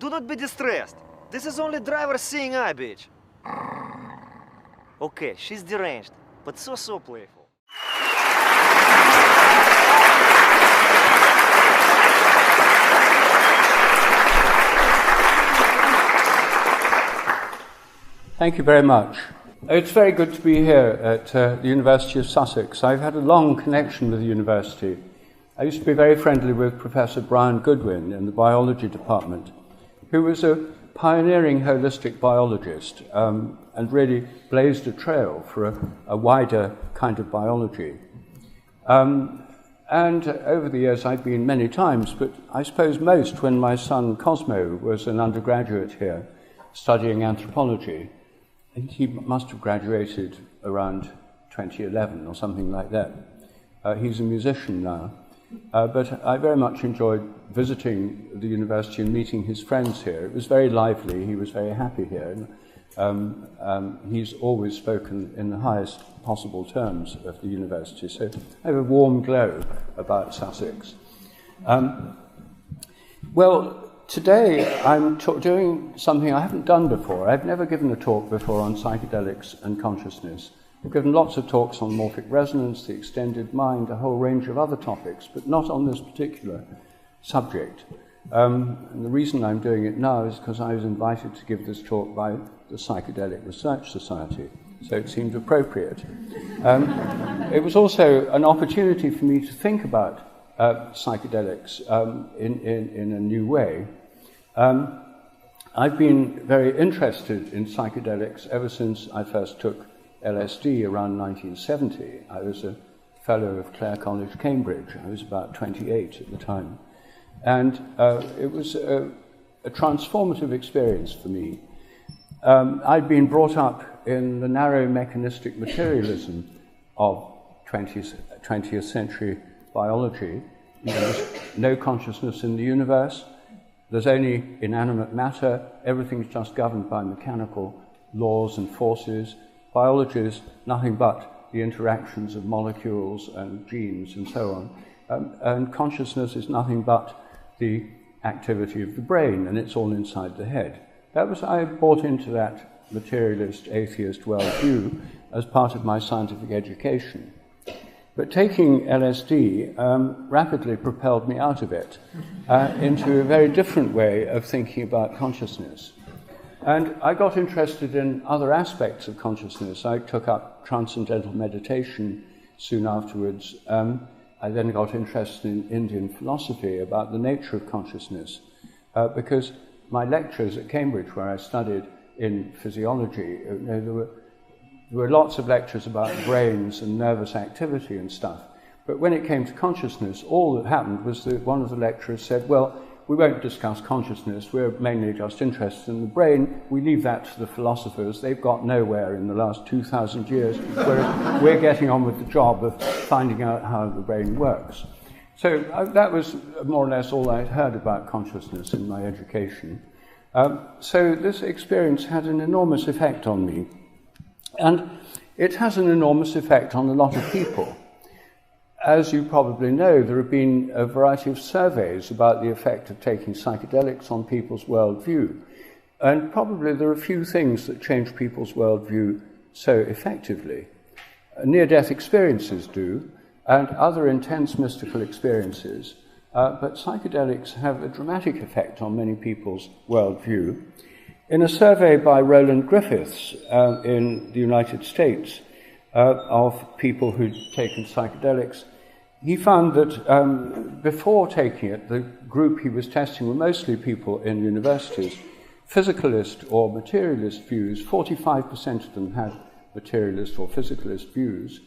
do not be distressed. This is only driver seeing eye, bitch. Okay, she's deranged, but so playful. Thank you very much. It's very good to be here at the University of Sussex. I've had a long connection with the university. I used to be very friendly with Professor Brian Goodwin in the biology department, who was a pioneering holistic biologist and really blazed a trail for a wider kind of biology. And over the years I've been many times, but I suppose most when my son Cosmo was an undergraduate here studying anthropology. And he must have graduated around 2011 or something like that. He's a musician now. But I very much enjoyed visiting the university and meeting his friends here. It was very lively. He was very happy here. He's always spoken in the highest possible terms of the university. So I have a warm glow about Sussex. Today I'm doing something I haven't done before. I've never given a talk before on psychedelics and consciousness. I've given lots of talks on morphic resonance, the extended mind, a whole range of other topics, but not on this particular subject. And the reason I'm doing it now is because I was invited to give this talk by the Psychedelic Research Society, so it seemed appropriate. It was also an opportunity for me to think about psychedelics in a new way. I've been very interested in psychedelics ever since I first took LSD around 1970. I was a fellow of Clare College, Cambridge. I was about 28 at the time. And it was a transformative experience for me. I'd been brought up in the narrow mechanistic materialism of 20th century biology. There's no consciousness in the universe. There's only inanimate matter. Everything's just governed by mechanical laws and forces. Biology is nothing but the interactions of molecules and genes and so on. And consciousness is nothing but the activity of the brain, and it's all inside the head. I bought into that materialist, atheist worldview as part of my scientific education. But taking LSD rapidly propelled me out of it into a very different way of thinking about consciousness. And I got interested in other aspects of consciousness. I took up transcendental meditation soon afterwards. I then got interested in Indian philosophy about the nature of consciousness, because my lectures at Cambridge, where I studied in physiology, there were lots of lectures about brains and nervous activity and stuff. But when it came to consciousness, all that happened was that one of the lecturers said, well, we won't discuss consciousness, we're mainly just interested in the brain, we leave that to the philosophers, they've got nowhere in the last 2,000 years, whereas we're getting on with the job of finding out how the brain works. So that was more or less all I'd heard about consciousness in my education. So this experience had an enormous effect on me. And it has an enormous effect on a lot of people. As you probably know, there have been a variety of surveys about the effect of taking psychedelics on people's worldview. And probably there are few things that change people's worldview so effectively. Near-death experiences do, and other intense mystical experiences. But psychedelics have a dramatic effect on many people's worldview. In a survey by Roland Griffiths in the United States of people who'd taken psychedelics, he found that before taking it, the group he was testing were mostly people in universities. Physicalist or materialist views, 45% of them had materialist or physicalist views.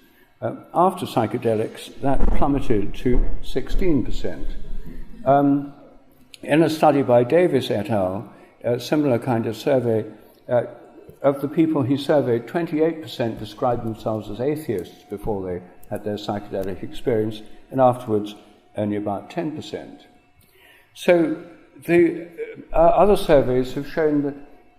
After psychedelics, that plummeted to 16%. In a study by Davis et al., a similar kind of survey, of the people he surveyed, 28% described themselves as atheists before they had their psychedelic experience, and afterwards only about 10%. So the other surveys have shown that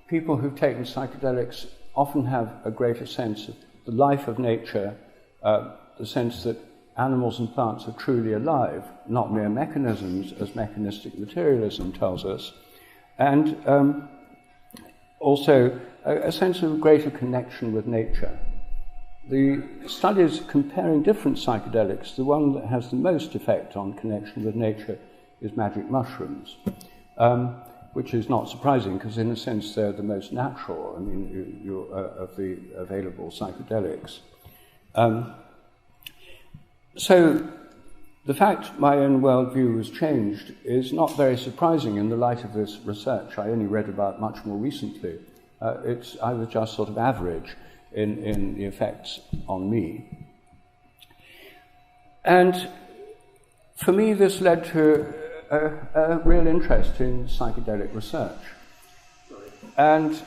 people who've taken psychedelics often have a greater sense of the life of nature, the sense that animals and plants are truly alive, not mere mechanisms, as mechanistic materialism tells us, and also a sense of greater connection with nature. The studies comparing different psychedelics, the one that has the most effect on connection with nature is magic mushrooms, which is not surprising because in a sense they're the most natural, of the available psychedelics. So the fact my own worldview was changed is not very surprising in the light of this research I only read about much more recently. I was just sort of average in the effects on me. And for me, this led to a real interest in psychedelic research. And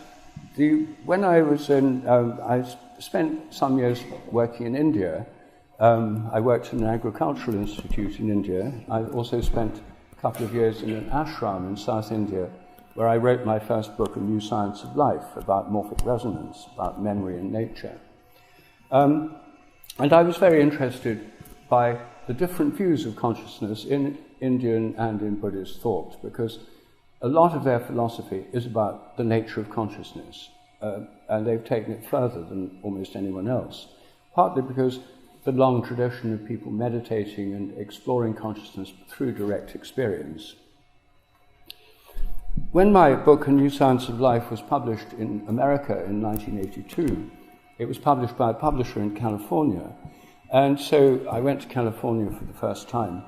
when I was I spent some years working in India. I worked in an agricultural institute in India. I also spent a couple of years in an ashram in South India, where I wrote my first book, A New Science of Life, about morphic resonance, about memory and nature. And I was very interested by the different views of consciousness in Indian and in Buddhist thought, because a lot of their philosophy is about the nature of consciousness, and they've taken it further than almost anyone else, partly because the long tradition of people meditating and exploring consciousness through direct experience. When my book, A New Science of Life, was published in America in 1982, it was published by a publisher in California. And so I went to California for the first time.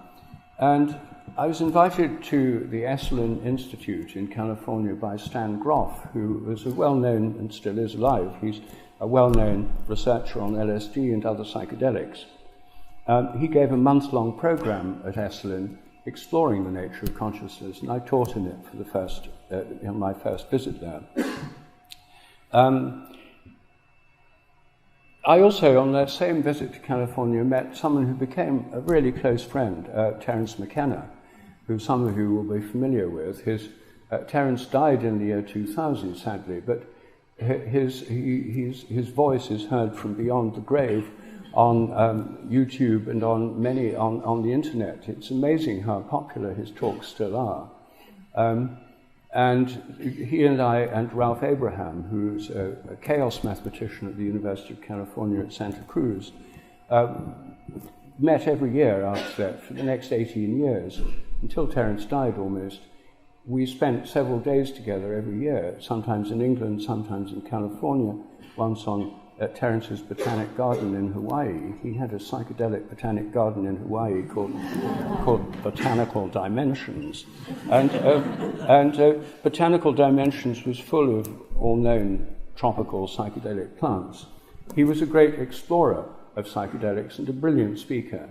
And I was invited to the Esalen Institute in California by Stan Groff, who was a well-known, and still is alive, he's a well-known researcher on LSD and other psychedelics. He gave a month-long program at Esalen exploring the nature of consciousness, and I taught in it for my first visit there. I also, on that same visit to California, met someone who became a really close friend, Terence McKenna, who some of you will be familiar with. Terence died in the year 2000, sadly, but his voice is heard from beyond the grave on YouTube and on the internet. It's amazing how popular his talks still are. And he and I and Ralph Abraham, who's a chaos mathematician at the University of California at Santa Cruz, met every year after that for the next 18 years, until Terence died almost. We spent several days together every year, sometimes in England, sometimes in California, once at Terence's botanic garden in Hawaii. He had a psychedelic botanic garden in Hawaii called Botanical Dimensions. And Botanical Dimensions was full of all known tropical psychedelic plants. He was a great explorer of psychedelics and a brilliant speaker.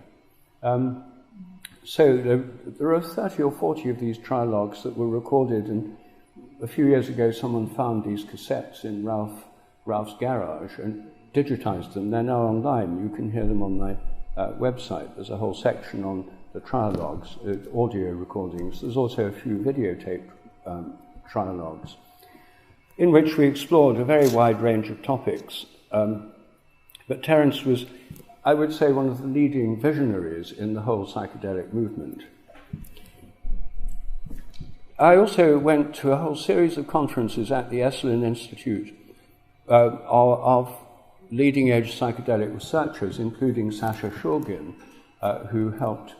So there are 30 or 40 of these trilogues that were recorded, and a few years ago someone found these cassettes in Ralph's garage and digitized them. They're now online. You can hear them on my website. There's a whole section on the trilogues, audio recordings. There's also a few videotaped trilogues in which we explored a very wide range of topics. But Terence was, I would say, one of the leading visionaries in the whole psychedelic movement. I also went to a whole series of conferences at the Esalen Institute of leading-edge psychedelic researchers, including Sasha Shulgin, who helped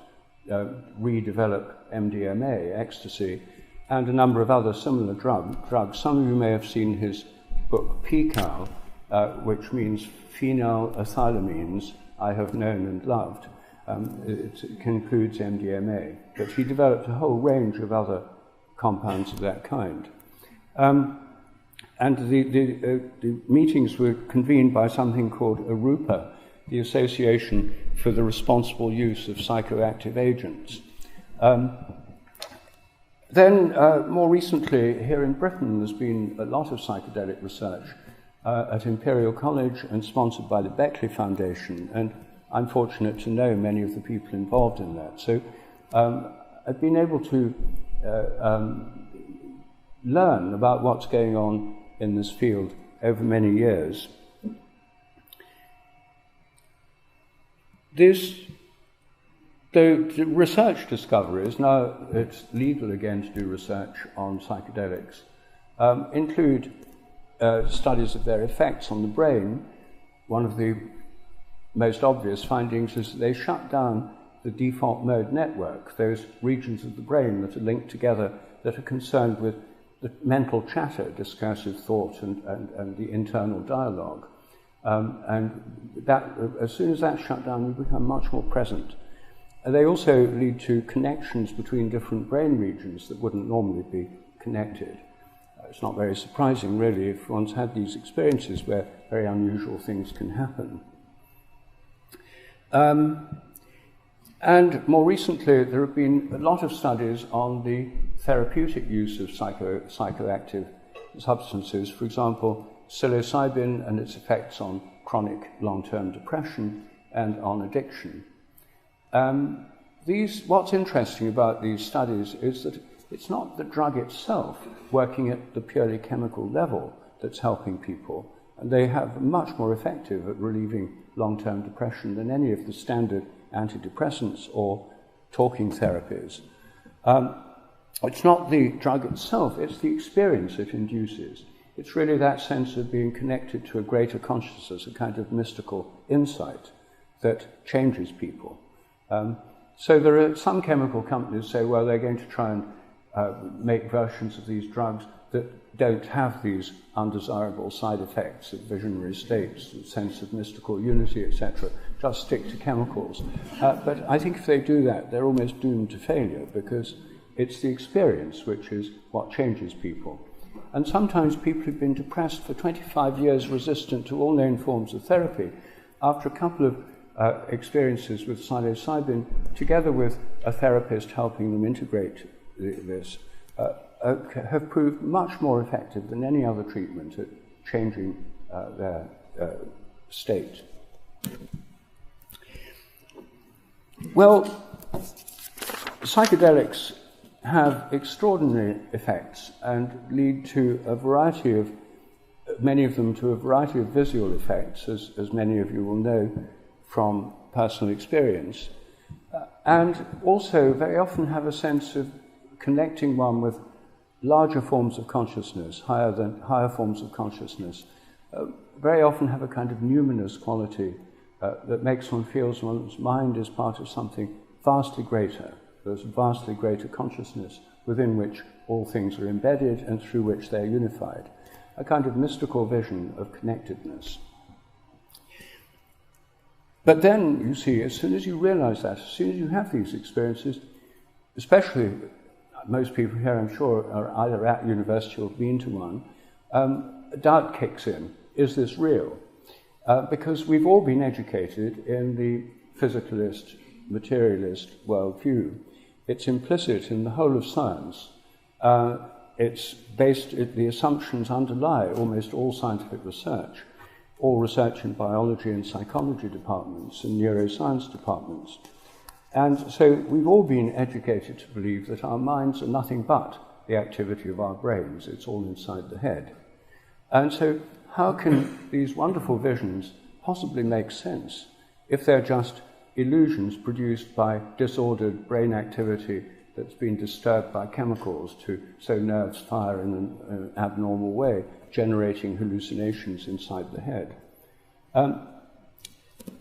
redevelop MDMA, ecstasy, and a number of other similar drugs. Some of you may have seen his book PCAL, which means phenylethylamines I have known and loved. It concludes MDMA, but he developed a whole range of other compounds of that kind. And the meetings were convened by something called ARUPA, the Association for the Responsible Use of Psychoactive Agents. Then, more recently, here in Britain, there's been a lot of psychedelic research at Imperial College and sponsored by the Beckley Foundation, and I'm fortunate to know many of the people involved in that. So I've been able to learn about what's going on in this field over many years. The the research discoveries, now it's legal again to do research on psychedelics, include studies of their effects on the brain. One of the most obvious findings is that they shut down the default mode network, those regions of the brain that are linked together that are concerned with the mental chatter, discursive thought, and the internal dialogue. And that, as soon as that's shut down, we become much more present. They also lead to connections between different brain regions that wouldn't normally be connected. It's not very surprising, really, if one's had these experiences where very unusual things can happen. And more recently, there have been a lot of studies on the therapeutic use of psychoactive substances. For example, psilocybin and its effects on chronic long-term depression and on addiction. What's interesting about these studies is that it's not the drug itself working at the purely chemical level that's helping people, and they have much more effective at relieving long-term depression than any of the standard antidepressants or talking therapies. It's not the drug itself, it's the experience it induces. It's really that sense of being connected to a greater consciousness, a kind of mystical insight that changes people. So there are some chemical companies say, well, they're going to try and make versions of these drugs that don't have these undesirable side effects of visionary states, a sense of mystical unity, etc. Just stick to chemicals. But I think if they do that, they're almost doomed to failure, because it's the experience which is what changes people. And sometimes people who've been depressed for 25 years, resistant to all known forms of therapy, after a couple of experiences with psilocybin, together with a therapist helping them integrate this, have proved much more effective than any other treatment at changing their state. Well, psychedelics have extraordinary effects and lead to many of them to a variety of visual effects, as many of you will know from personal experience, and also very often have a sense of connecting one with larger forms of consciousness, higher forms of consciousness, very often have a kind of numinous quality that makes one feel one's mind is part of something vastly greater. There's a vastly greater consciousness within which all things are embedded and through which they're unified. A kind of mystical vision of connectedness. But then, you see, as soon as you realize that, as soon as you have these experiences, especially most people here, I'm sure, are either at university or been to one, a doubt kicks in. Is this real? Because we've all been educated in the physicalist, materialist worldview. It's implicit in the whole of science. It's based, the assumptions underlie almost all scientific research, all research in biology and psychology departments and neuroscience departments. And so we've all been educated to believe that our minds are nothing but the activity of our brains. It's all inside the head. And so how can these wonderful visions possibly make sense if they're just illusions produced by disordered brain activity that's been disturbed by chemicals so nerves fire in an abnormal way, generating hallucinations inside the head?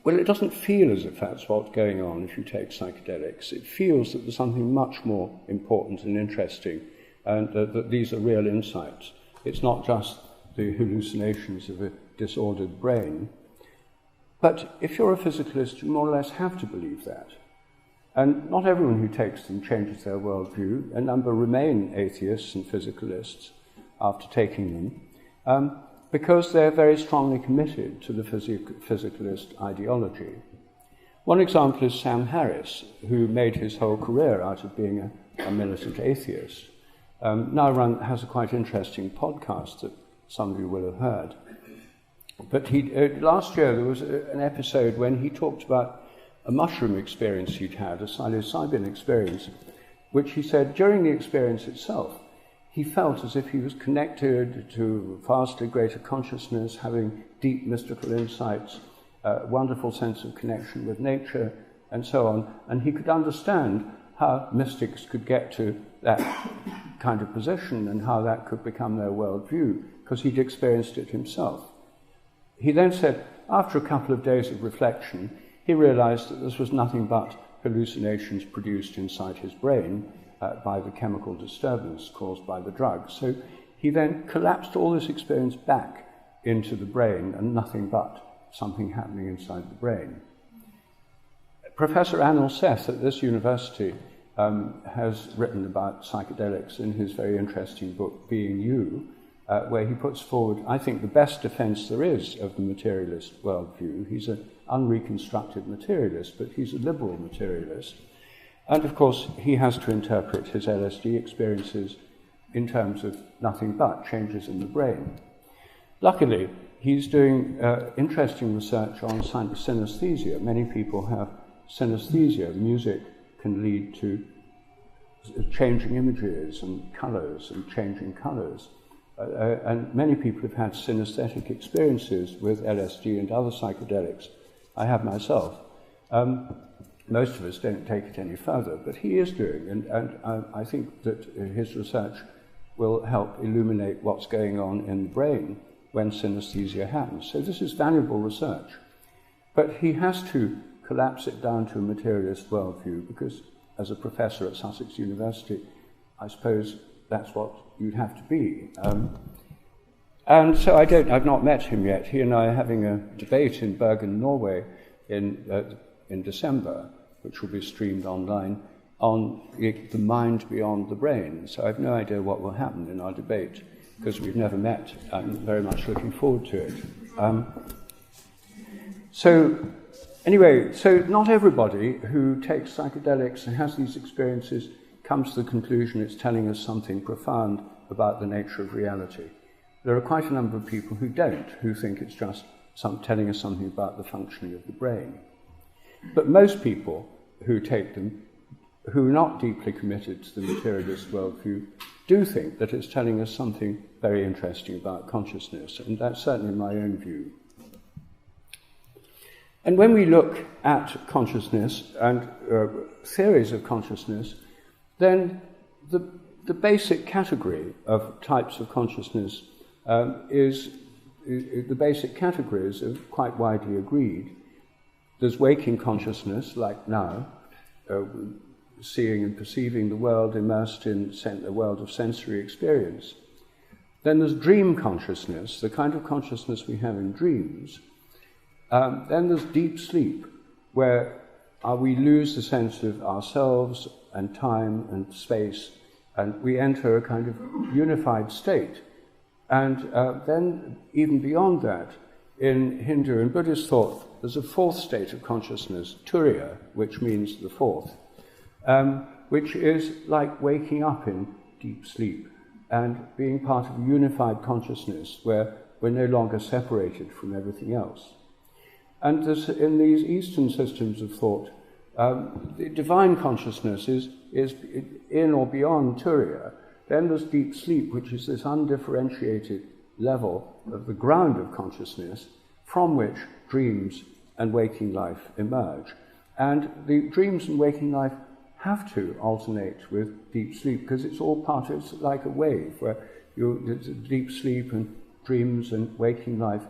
Well, it doesn't feel as if that's what's going on if you take psychedelics. It feels that there's something much more important and interesting, and that these are real insights. It's not just the hallucinations of a disordered brain. But if you're a physicalist, you more or less have to believe that. And not everyone who takes them changes their worldview. A number remain atheists and physicalists after taking them, because they're very strongly committed to the physicalist ideology. One example is Sam Harris, who made his whole career out of being a militant atheist. Now has a quite interesting podcast that some of you will have heard. But last year there was an episode when he talked about a mushroom experience he'd had, a psilocybin experience, which he said during the experience itself, he felt as if he was connected to vastly greater consciousness, having deep mystical insights, a wonderful sense of connection with nature, and so on. And he could understand how mystics could get to that kind of position and how that could become their worldview, because he'd experienced it himself. He then said, after a couple of days of reflection, he realized that this was nothing but hallucinations produced inside his brain by the chemical disturbance caused by the drug. So he then collapsed all this experience back into the brain and nothing but something happening inside the brain. Professor Anil Seth at this university has written about psychedelics in his very interesting book, Being You, where he puts forward, I think, the best defense there is of the materialist worldview. He's an unreconstructed materialist, but he's a liberal materialist. And of course, he has to interpret his LSD experiences in terms of nothing but changes in the brain. Luckily, he's doing interesting research on synesthesia. Many people have synesthesia. Music can lead to changing images and colours and changing colours. And many people have had synesthetic experiences with LSD and other psychedelics. I have myself. Most of us don't take it any further, but he is doing, and I think that his research will help illuminate what's going on in the brain when synesthesia happens. So this is valuable research. But he has to collapse it down to a materialist worldview, because as a professor at Sussex University, I suppose that's what you'd have to be. And so I've not met him yet. He and I are having a debate in Bergen, Norway in December, which will be streamed online, on the mind beyond the brain. So I have no idea what will happen in our debate, because we've never met. I'm very much looking forward to it. So not everybody who takes psychedelics and has these experiences comes to the conclusion it's telling us something profound about the nature of reality. There are quite a number of people who don't, who think it's just telling us something about the functioning of the brain. But most people who take them, who are not deeply committed to the materialist worldview, do think that it's telling us something very interesting about consciousness, and that's certainly my own view. And when we look at consciousness and theories of consciousness, then the basic category of types of consciousness the basic categories are quite widely agreed. There's waking consciousness, like now, seeing and perceiving the world immersed in the world of sensory experience. Then there's dream consciousness, the kind of consciousness we have in dreams. Then there's deep sleep, where we lose the sense of ourselves and time and space, and we enter a kind of unified state. And then, even beyond that, in Hindu and Buddhist thought, there's a fourth state of consciousness, turiya, which means the fourth, which is like waking up in deep sleep and being part of a unified consciousnness where we're no longer separated from everything else. And in these Eastern systems of thought, the divine consciousness is in or beyond turiya. Then there's deep sleep, which is this undifferentiated level of the ground of consciousness from which dreams and waking life emerge. And the dreams and waking life have to alternate with deep sleep, because it's all part of, it's like a wave, where deep sleep and dreams and waking life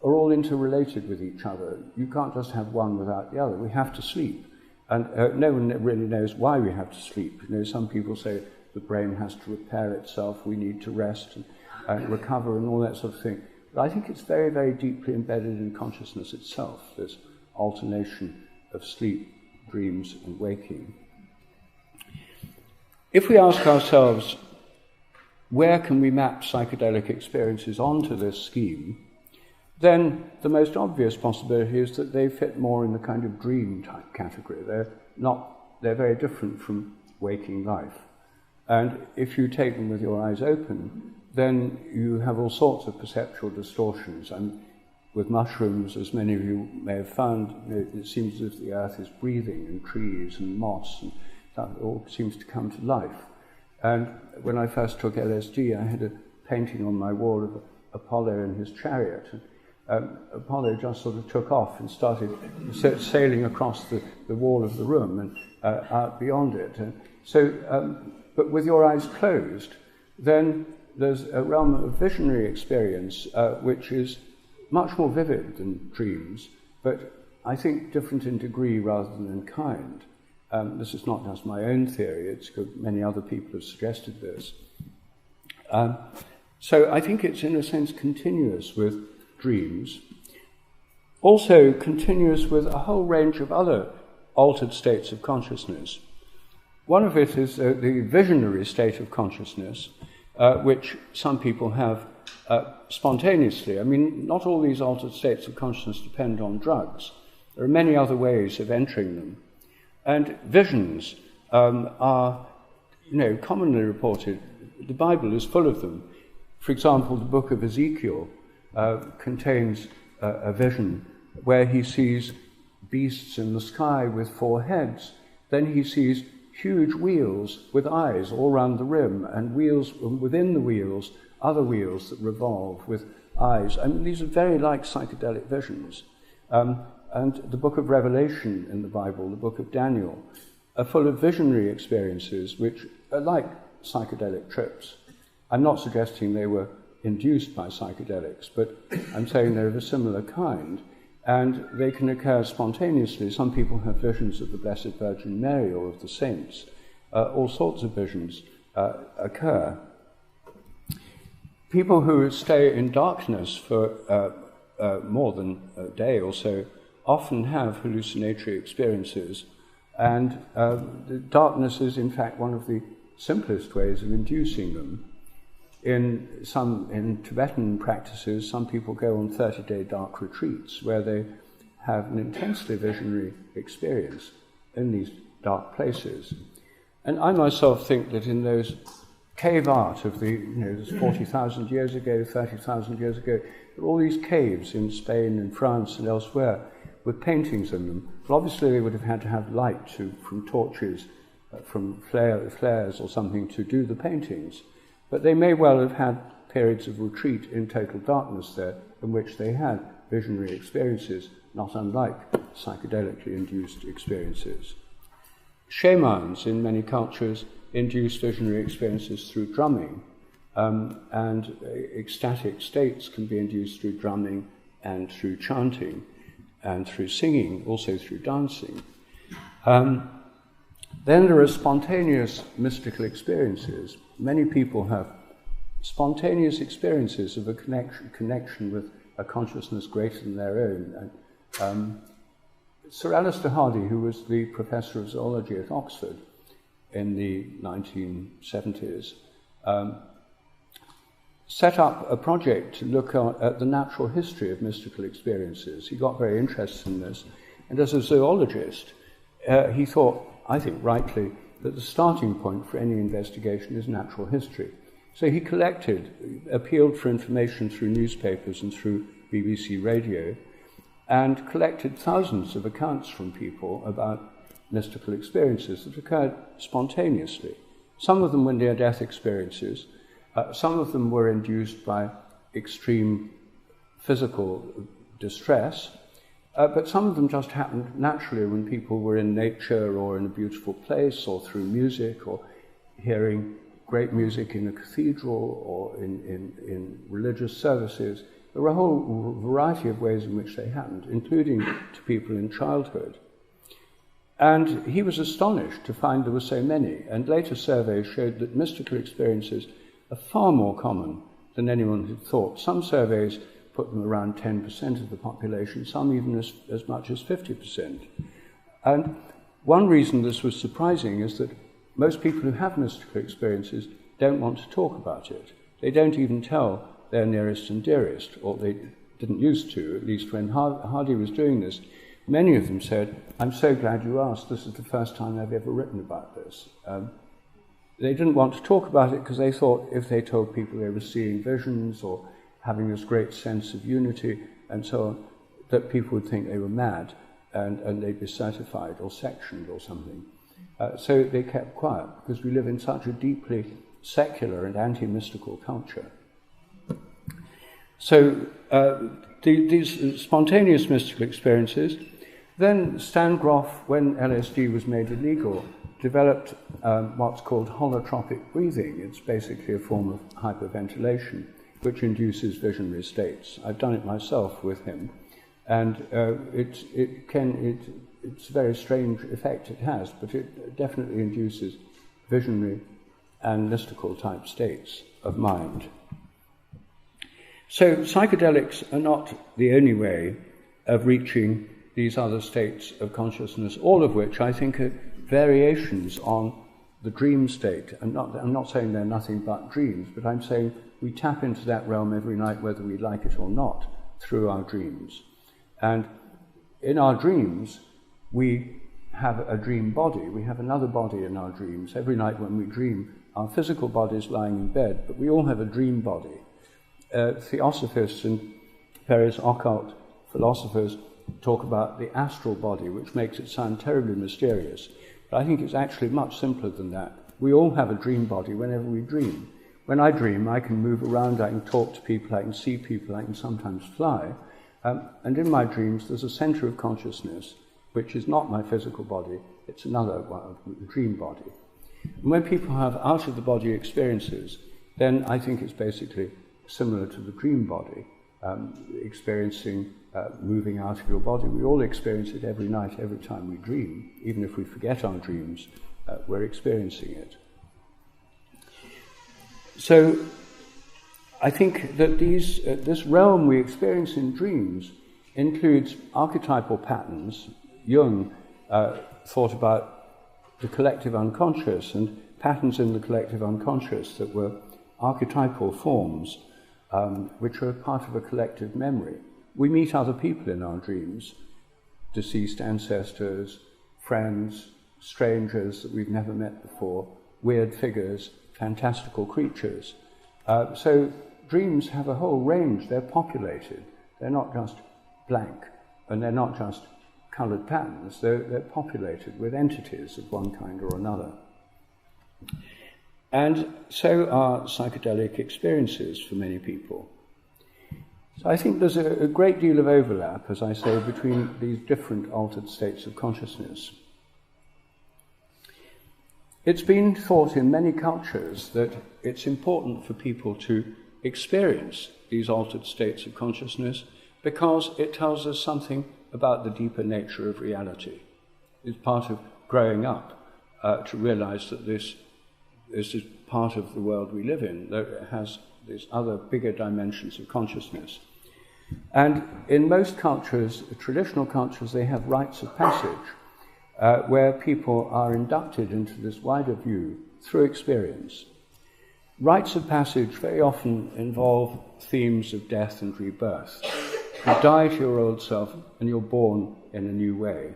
are all interrelated with each other. You can't just have one without the other. We have to sleep. And no one really knows why we have to sleep. You know, some people say the brain has to repair itself, we need to rest and recover and all that sort of thing. But I think it's very, very deeply embedded in consciousness itself, this alternation of sleep, dreams and waking. If we ask ourselves, where can we map psychedelic experiences onto this scheme, then the most obvious possibility is that they fit more in the kind of dream type category. They're very different from waking life. And if you take them with your eyes open, then you have all sorts of perceptual distortions. And with mushrooms, as many of you may have found, it seems as if the earth is breathing, and trees and moss, and that all seems to come to life. And when I first took LSD, I had a painting on my wall of Apollo in his chariot. Apollo just sort of took off and started sailing across the wall of the room and out beyond it. But with your eyes closed, then there's a realm of visionary experience which is much more vivid than dreams, but I think different in degree rather than in kind. This is not just my own theory, it's many other people have suggested this. So I think it's in a sense continuous with dreams, also continuous with a whole range of other altered states of consciousness. One of it is the visionary state of consciousness, which some people have spontaneously. I mean, not all these altered states of consciousness depend on drugs. There are many other ways of entering them. And visions are, commonly reported. The Bible is full of them. For example, the book of Ezekiel contains a vision where he sees beasts in the sky with 4 heads. Then he sees huge wheels with eyes all round the rim, and wheels within the wheels, other wheels that revolve with eyes. I mean, these are very like psychedelic visions. And the book of Revelation in the Bible, the book of Daniel, are full of visionary experiences which are like psychedelic trips. I'm not suggesting they were induced by psychedelics, but I'm saying they're of a similar kind, and they can occur spontaneously. Some people have visions of the Blessed Virgin Mary or of the saints. All sorts of visions occur. People who stay in darkness for more than a day or so often have hallucinatory experiences, and the darkness is in fact one of the simplest ways of inducing them. In Tibetan practices, some people go on 30-day dark retreats where they have an intensely visionary experience in these dark places. And I myself think that in those cave art of there's 40,000 years ago, 30,000 years ago, there are all these caves in Spain and France and elsewhere with paintings in them. Well, obviously they would have had to have light from torches, from flares or something to do the paintings. But they may well have had periods of retreat in total darkness there, in which they had visionary experiences, not unlike psychedelically induced experiences. Shamans in many cultures induce visionary experiences through drumming, and ecstatic states can be induced through drumming and through chanting and through singing, also through dancing. Then there are spontaneous mystical experiences. Many people have spontaneous experiences of a connection with a consciousness greater than their own. And, Sir Alister Hardy, who was the professor of zoology at Oxford in the 1970s, set up a project to look at the natural history of mystical experiences. He got very interested in this, and as a zoologist, he thought, I think rightly, that the starting point for any investigation is natural history. So he appealed for information through newspapers and through BBC radio, and collected thousands of accounts from people about mystical experiences that occurred spontaneously. Some of them were near-death experiences, some of them were induced by extreme physical distress, but some of them just happened naturally when people were in nature or in a beautiful place or through music or hearing great music in a cathedral or in religious services. There were a whole variety of ways in which they happened, including to people in childhood. And he was astonished to find there were so many, and later surveys showed that mystical experiences are far more common than anyone had thought. Some surveys put them around 10% of the population, some even as much as 50%. And one reason this was surprising is that most people who have mystical experiences don't want to talk about it. They don't even tell their nearest and dearest, or they didn't used to, at least when Hardy was doing this. Many of them said, "I'm so glad you asked, this is the first time I've ever written about this." They didn't want to talk about it because they thought if they told people they were seeing visions or having this great sense of unity and so on, that people would think they were mad and they'd be certified or sectioned or something. So they kept quiet because we live in such a deeply secular and anti-mystical culture. So these spontaneous mystical experiences. Then Stan Grof, when LSD was made illegal, developed what's called holotropic breathing. It's basically a form of hyperventilation, which induces visionary states. I've done it myself with him, and it's a very strange effect it has, but it definitely induces visionary and mystical type states of mind. So psychedelics are not the only way of reaching these other states of consciousness, all of which I think are variations on the dream state. I'm not saying they're nothing but dreams, but I'm saying we tap into that realm every night, whether we like it or not, through our dreams. And in our dreams, we have a dream body. We have another body in our dreams. Every night when we dream, our physical body is lying in bed, but we all have a dream body. Theosophists and various occult philosophers talk about the astral body, which makes it sound terribly mysterious. But I think it's actually much simpler than that. We all have a dream body whenever we dream. When I dream, I can move around, I can talk to people, I can see people, I can sometimes fly. And in my dreams, there's a center of consciousness, which is not my physical body, it's another one, the dream body. And when people have out-of-the-body experiences, then I think it's basically similar to the dream body, experiencing moving out of your body. We all experience it every night, every time we dream. Even if we forget our dreams, we're experiencing it. So I think that this realm we experience in dreams includes archetypal patterns. Jung thought about the collective unconscious and patterns in the collective unconscious that were archetypal forms, which are part of a collective memory. We meet other people in our dreams, deceased ancestors, friends, strangers that we've never met before, weird figures, fantastical creatures. So dreams have a whole range. They're populated. They're not just blank, and they're not just coloured patterns. They're populated with entities of one kind or another. And so are psychedelic experiences for many people. So I think there's a great deal of overlap, as I say, between these different altered states of consciousness. It's been thought in many cultures that it's important for people to experience these altered states of consciousness because it tells us something about the deeper nature of reality. It's part of growing up to realize that this is part of the world we live in, that it has these other bigger dimensions of consciousness. And in most cultures, traditional cultures, they have rites of passage where people are inducted into this wider view through experience. Rites of passage very often involve themes of death and rebirth. You die to your old self and you're born in a new way.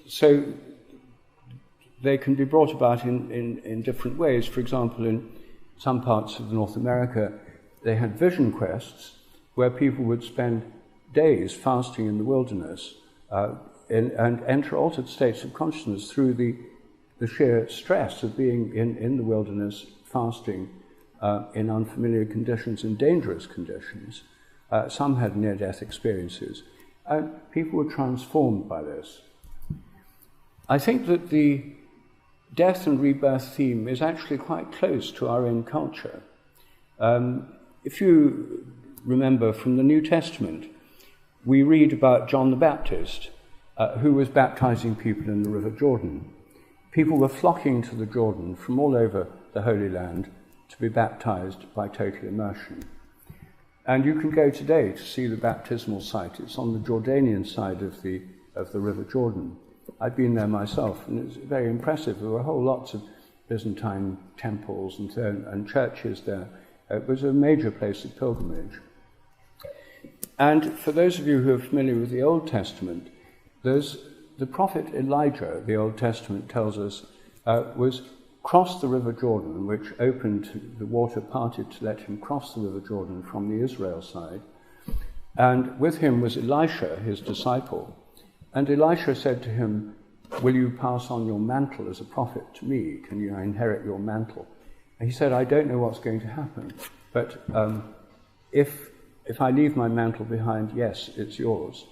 So they can be brought about in different ways. For example, in some parts of North America, they had vision quests where people would spend days fasting in the wilderness and enter altered states of consciousness through the sheer stress of being in the wilderness, fasting in unfamiliar conditions and dangerous conditions. Some had near-death experiences. People were transformed by this. I think that the death and rebirth theme is actually quite close to our own culture. If you remember from the New Testament, we read about John the Baptist, who was baptizing people in the River Jordan. People were flocking to the Jordan from all over the Holy Land to be baptized by total immersion. And you can go today to see the baptismal site. It's on the Jordanian side of the River Jordan. I've been there myself, and it's very impressive. There were whole lots of Byzantine temples and churches there. It was a major place of pilgrimage. And for those of you who are familiar with the Old Testament, there's the prophet Elijah, the Old Testament tells us, was crossed the River Jordan, which opened, the water parted to let him cross the River Jordan from the Israel side. And with him was Elisha, his disciple. And Elisha said to him, "Will you pass on your mantle as a prophet to me? Can you inherit your mantle?" And he said, "I don't know what's going to happen, but if if I leave my mantle behind, yes, it's yours.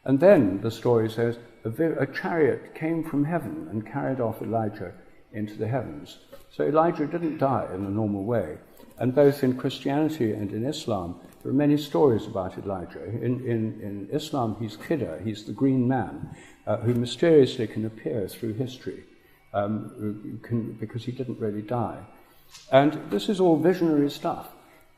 And then the story says, a chariot came from heaven and carried off Elijah into the heavens. So Elijah didn't die in the normal way. And both in Christianity and in Islam, there are many stories about Elijah. In Islam, he's Khidr, he's the green man, who mysteriously can appear through history, because he didn't really die. And this is all visionary stuff.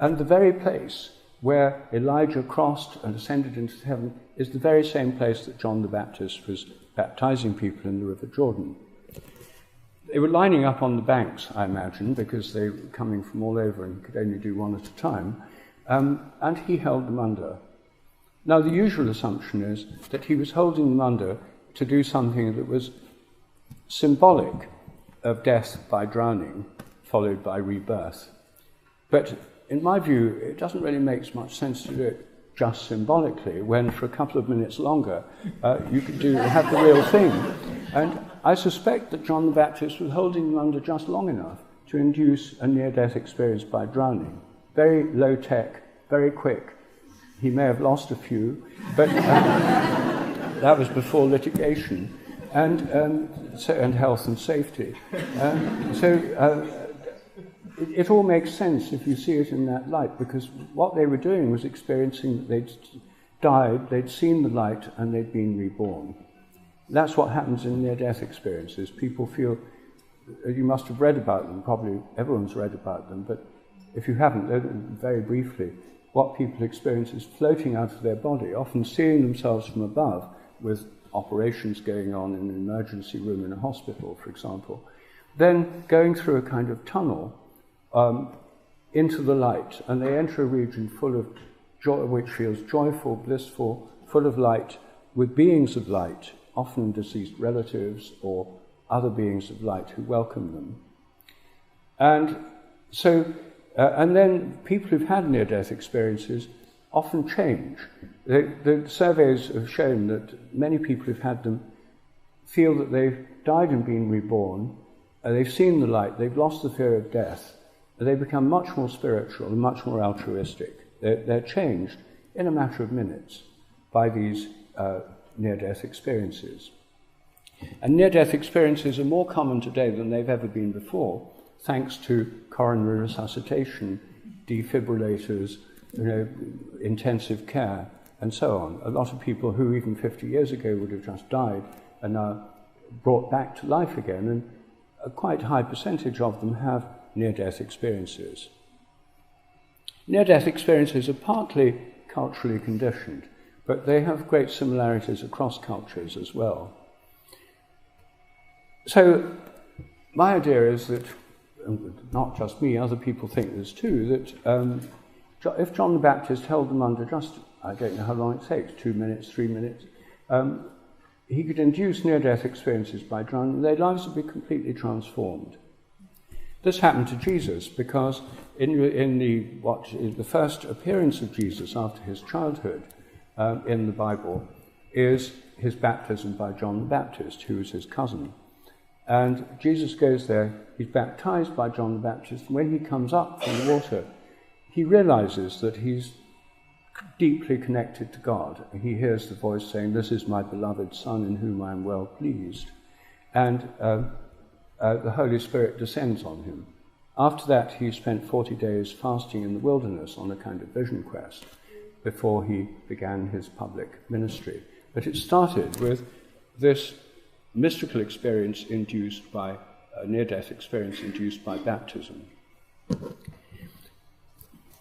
And the very place where Elijah crossed and ascended into heaven is the very same place that John the Baptist was baptizing people in the River Jordan. They were lining up on the banks, I imagine, because they were coming from all over and could only do one at a time, and he held them under. Now, the usual assumption is that he was holding them under to do something that was symbolic of death by drowning, followed by rebirth. But in my view, it doesn't really make much sense to do it just symbolically, when for a couple of minutes longer you could have the real thing. And I suspect that John the Baptist was holding them under just long enough to induce a near-death experience by drowning. Very low-tech, very quick. He may have lost a few, but that was before litigation and health and safety. It all makes sense if you see it in that light, because what they were doing was experiencing that they'd died, they'd seen the light, and they'd been reborn. That's what happens in near-death experiences. People feel, you must have read about them, probably everyone's read about them, but if you haven't, very briefly, what people experience is floating out of their body, often seeing themselves from above, with operations going on in an emergency room in a hospital, for example, then going through a kind of tunnel into the light, and they enter a region full of joy, which feels joyful, blissful, full of light, with beings of light, often deceased relatives or other beings of light who welcome them. And so, and then people who've had near-death experiences often change. The surveys have shown that many people who've had them feel that they've died and been reborn, they've seen the light, they've lost the fear of death, they become much more spiritual and much more altruistic. They're changed in a matter of minutes by these near-death experiences. And near-death experiences are more common today than they've ever been before, thanks to coronary resuscitation, defibrillators, intensive care, and so on. A lot of people who even 50 years ago would have just died are now brought back to life again, and a quite high percentage of them have near-death experiences. Near-death experiences are partly culturally conditioned, but they have great similarities across cultures as well. So my idea is that, not just me, other people think this too, that if John the Baptist held them under just, I don't know how long it takes, 2 minutes, 3 minutes, he could induce near-death experiences by drowning, their lives would be completely transformed. This happened to Jesus because in the first appearance of Jesus after his childhood in the Bible is his baptism by John the Baptist, who was his cousin. And Jesus goes there, he's baptized by John the Baptist, and when he comes up from the water, he realizes that he's deeply connected to God. He hears the voice saying, "This is my beloved Son in whom I am well pleased." And the Holy Spirit descends on him. After that, he spent 40 days fasting in the wilderness on a kind of vision quest before he began his public ministry. But it started with this mystical experience induced by, a near-death experience induced by baptism.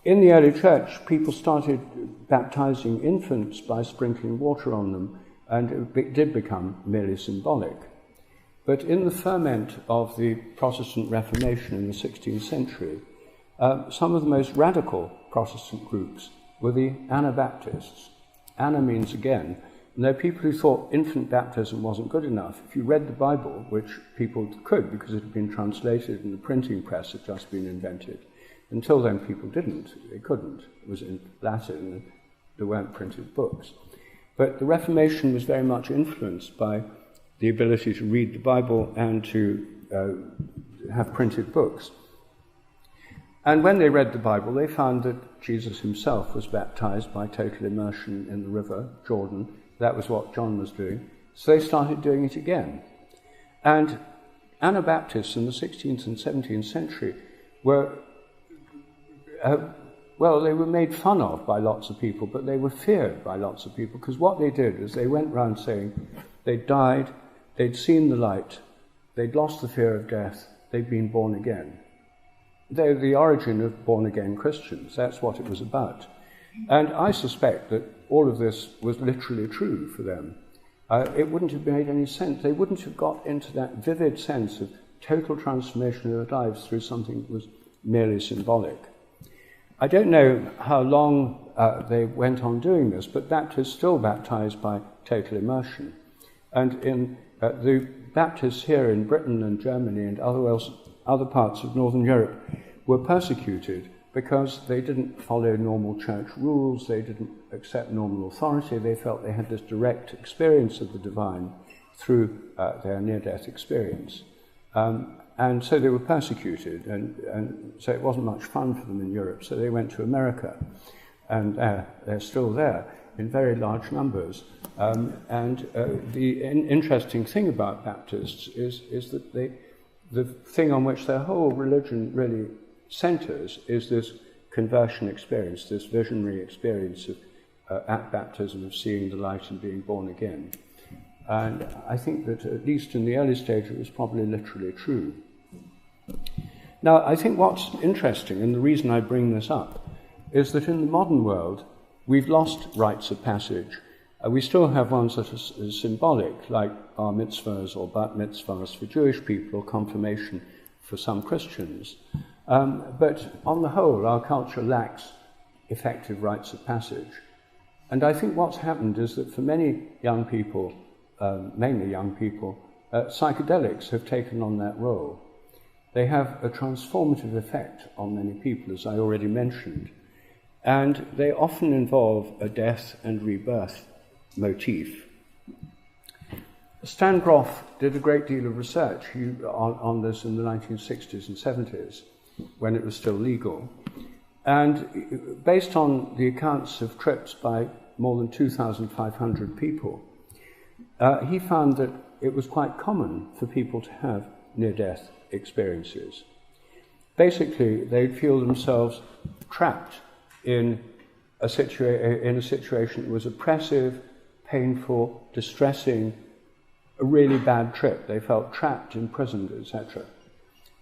In the early church, people started baptizing infants by sprinkling water on them, and it did become merely symbolic. But in the ferment of the Protestant Reformation in the 16th century, some of the most radical Protestant groups were the Anabaptists. Ana means again, and they're people who thought infant baptism wasn't good enough. If you read the Bible, which people could because it had been translated and the printing press had just been invented, until then people didn't, they couldn't. It was in Latin and there weren't printed books. But the Reformation was very much influenced by the ability to read the Bible and to have printed books. And when they read the Bible, they found that Jesus himself was baptized by total immersion in the river Jordan. That was what John was doing. So they started doing it again. And Anabaptists in the 16th and 17th century were, they were made fun of by lots of people, but they were feared by lots of people, because what they did is they went round saying they'd died, they'd seen the light, they'd lost the fear of death, they'd been born again. They're the origin of born-again Christians. That's what it was about. And I suspect that all of this was literally true for them. It wouldn't have made any sense. They wouldn't have got into that vivid sense of total transformation of their lives through something that was merely symbolic. I don't know how long they went on doing this, but Baptists still baptized by total immersion. And in the Baptists here in Britain and Germany and other parts of Northern Europe were persecuted because they didn't follow normal church rules, they didn't accept normal authority, they felt they had this direct experience of the divine through their near-death experience. And so they were persecuted, and so it wasn't much fun for them in Europe, so they went to America, and they're still there in very large numbers. The interesting thing about Baptists is that the thing on which their whole religion really centers is this conversion experience, this visionary experience of at baptism of seeing the light and being born again. And I think that at least in the early stage it was probably literally true. Now, I think what's interesting, and the reason I bring this up, is that in the modern world we've lost rites of passage. We still have ones that are symbolic, like bar mitzvahs or bat mitzvahs for Jewish people, or confirmation for some Christians. But on the whole, our culture lacks effective rites of passage. And I think what's happened is that for many young people, mainly young people, psychedelics have taken on that role. They have a transformative effect on many people, as I already mentioned, and they often involve a death and rebirth motif. Stan Groff did a great deal of research on this in the 1960s and 70s, when it was still legal. And based on the accounts of trips by more than 2,500 people, he found that it was quite common for people to have near-death experiences. Basically, they'd feel themselves trapped in a situation that was oppressive, painful, distressing, a really bad trip. They felt trapped, imprisoned, etc.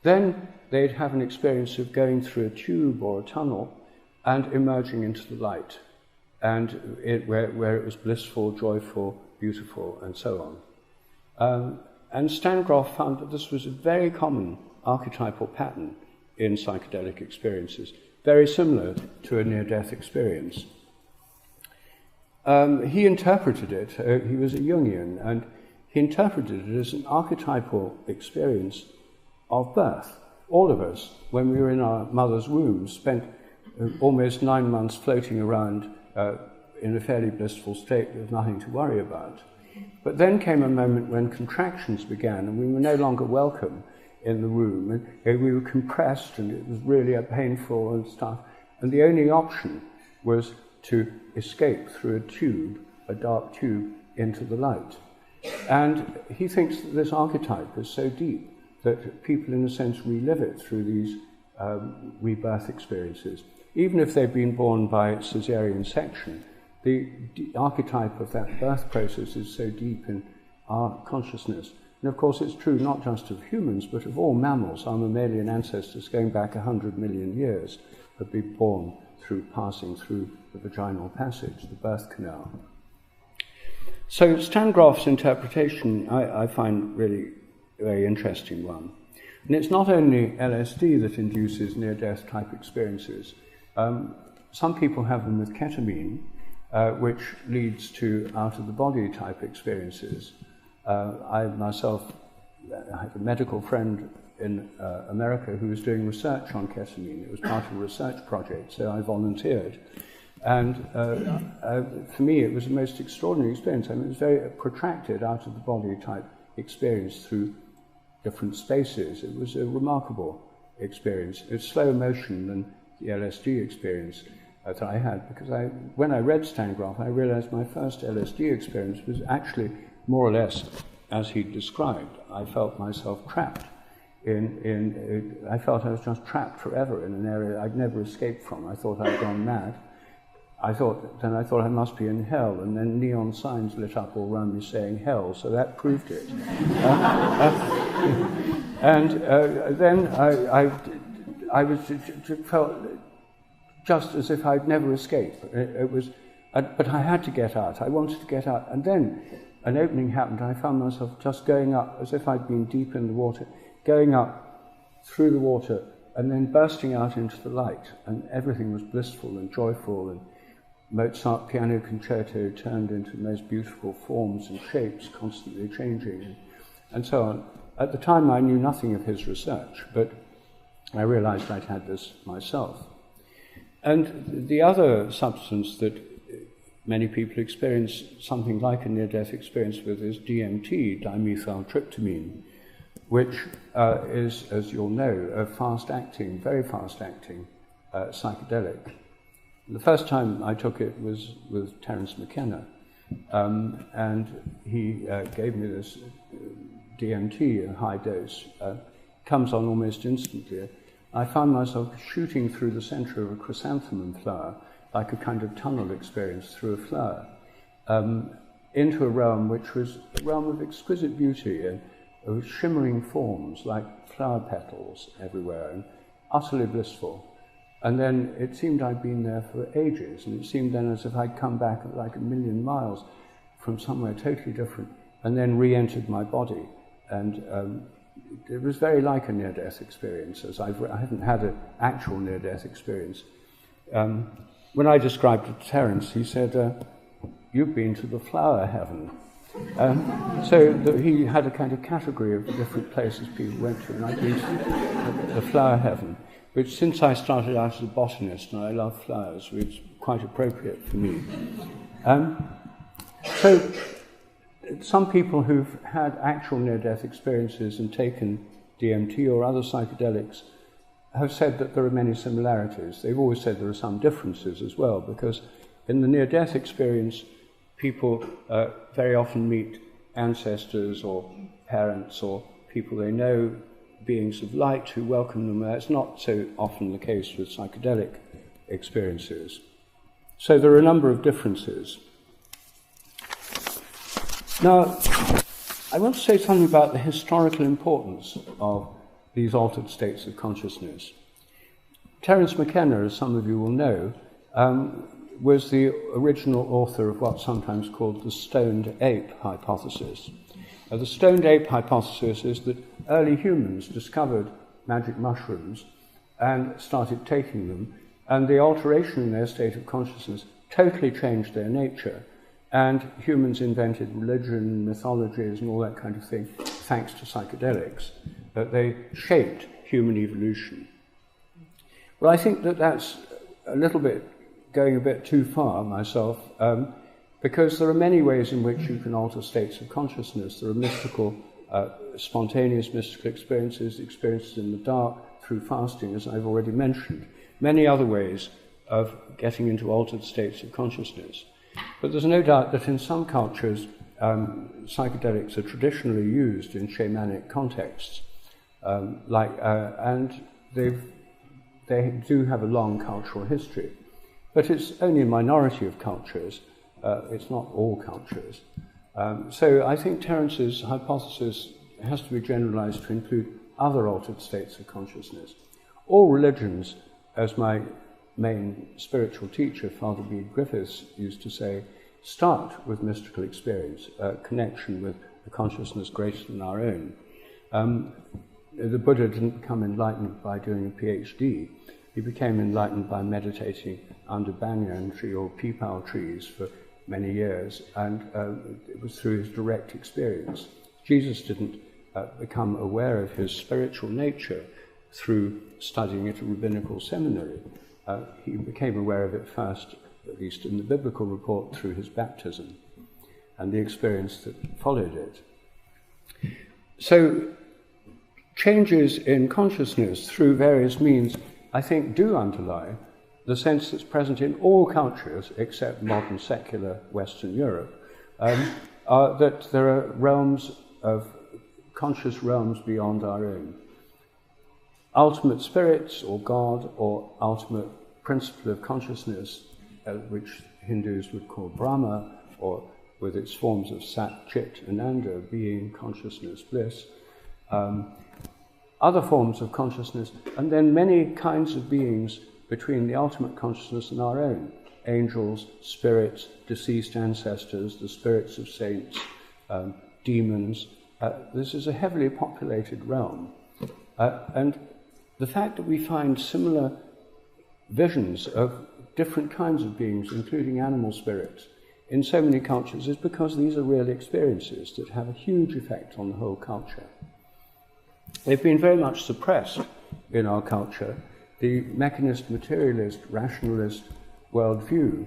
Then they'd have an experience of going through a tube or a tunnel and emerging into the light, and where it was blissful, joyful, beautiful, and so on. And Stan Groff found that this was a very common archetypal pattern in psychedelic experiences, very similar to a near-death experience. He interpreted it, he was a Jungian, and he interpreted it as an archetypal experience of birth. All of us, when we were in our mother's womb, spent almost 9 months floating around in a fairly blissful state with nothing to worry about. But then came a moment when contractions began and we were no longer welcome in the womb, and we were compressed and it was really painful and stuff. And the only option was to escape through a tube, a dark tube, into the light. And he thinks that this archetype is so deep that people, in a sense, relive it through these rebirth experiences. Even if they've been born by caesarean section, the archetype of that birth process is so deep in our consciousness. And of course it's true not just of humans, but of all mammals. Our mammalian ancestors going back 100 million years have been born through passing through the vaginal passage, the birth canal. So Stan Groff's interpretation I find really a very interesting one. And it's not only LSD that induces near-death type experiences. Some people have them with ketamine, which leads to out-of-the-body type experiences. I myself have a medical friend in America who was doing research on ketamine. It was part of a research project, so I volunteered. And for me, it was the most extraordinary experience. I mean, it was very protracted out-of-the-body type experience through different spaces. It was a remarkable experience. It's slower motion than the LSD experience that I had, because when I read Stangroth, I realized my first LSD experience was actually more or less as he described. I felt myself trapped I felt I was just trapped forever in an area I'd never escaped from. I thought I'd gone mad. I thought I must be in hell, and then neon signs lit up all around me saying hell, so that proved it. Then I felt just as if I'd never escape. But I had to get out. I wanted to get out. And then an opening happened. I found myself just going up as if I'd been deep in the water, going up through the water and then bursting out into the light. And everything was blissful and joyful, and Mozart piano concerto turned into the most beautiful forms and shapes, constantly changing, and so on. At the time, I knew nothing of his research, but I realized I'd had this myself. And the other substance that many people experience something like a near-death experience with is DMT, dimethyltryptamine, which is, as you'll know, a fast-acting, very fast-acting psychedelic. The first time I took it was with Terence McKenna, and he gave me this DMT, a high dose. Comes on almost instantly. I found myself shooting through the center of a chrysanthemum flower, like a kind of tunnel experience through a flower, into a realm which was a realm of exquisite beauty, of shimmering forms like flower petals everywhere, and utterly blissful. And then it seemed I'd been there for ages, and it seemed then as if I'd come back like 1,000,000 miles from somewhere totally different, and then re-entered my body. And it was very like a near-death experience, as I haven't had an actual near-death experience. When I described it to Terence, he said, "You've been to the flower heaven." So he had a kind of category of the different places people went to, and I'd been to the flower heaven, which, since I started out as a botanist and I love flowers, was quite appropriate for me. So some people who've had actual near-death experiences and taken DMT or other psychedelics have said that there are many similarities. They've always said there are some differences as well, because in the near-death experience, people very often meet ancestors or parents or people they know, beings of light who welcome them. It's not so often the case with psychedelic experiences. So there are a number of differences. Now, I want to say something about the historical importance of these altered states of consciousness. Terence McKenna, as some of you will know, was the original author of what's sometimes called the stoned ape hypothesis. The stoned ape hypothesis is that early humans discovered magic mushrooms and started taking them, and the alteration in their state of consciousness totally changed their nature, and humans invented religion, mythologies, and all that kind of thing, thanks to psychedelics. They shaped human evolution. Well, I think that that's a little bit going a bit too far myself, because there are many ways in which you can alter states of consciousness. There are mystical, spontaneous mystical experiences, experiences in the dark, through fasting, as I've already mentioned. Many other ways of getting into altered states of consciousness. But there's no doubt that in some cultures, psychedelics are traditionally used in shamanic contexts, and they do have a long cultural history. But it's only a minority of cultures. It's not all cultures. So I think Terence's hypothesis has to be generalized to include other altered states of consciousness. All religions, as my main spiritual teacher, Father Bede Griffiths, used to say, start with mystical experience, a connection with a consciousness greater than our own. The Buddha didn't become enlightened by doing a PhD. He became enlightened by meditating under banyan tree or peepal trees for many years, and it was through his direct experience. Jesus didn't become aware of his spiritual nature through studying at a rabbinical seminary. He became aware of it first, at least in the biblical report, through his baptism and the experience that followed it. So changes in consciousness through various means, I think, do underlie the sense that's present in all cultures except modern secular Western Europe, that there are realms of conscious realms beyond our own. Ultimate spirits or God or ultimate principle of consciousness, which Hindus would call Brahma, or with its forms of Sat, Chit, Ananda, being, consciousness, bliss, other forms of consciousness, and then many kinds of beings between the ultimate consciousness and our own. Angels, spirits, deceased ancestors, the spirits of saints, demons. This is a heavily populated realm. And the fact that we find similar visions of different kinds of beings, including animal spirits, in so many cultures is because these are real experiences that have a huge effect on the whole culture. They've been very much suppressed in our culture. The mechanist, materialist, rationalist worldview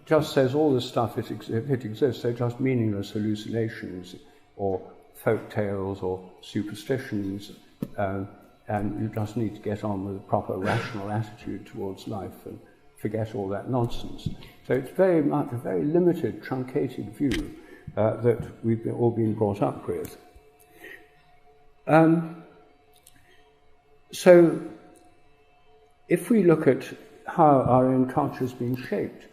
just says all this stuff, if it exists, they're just meaningless hallucinations or folk tales or superstitions, and you just need to get on with a proper rational attitude towards life and forget all that nonsense. So it's very much a very limited, truncated view that we've all been brought up with. So if we look at how our own culture has been shaped,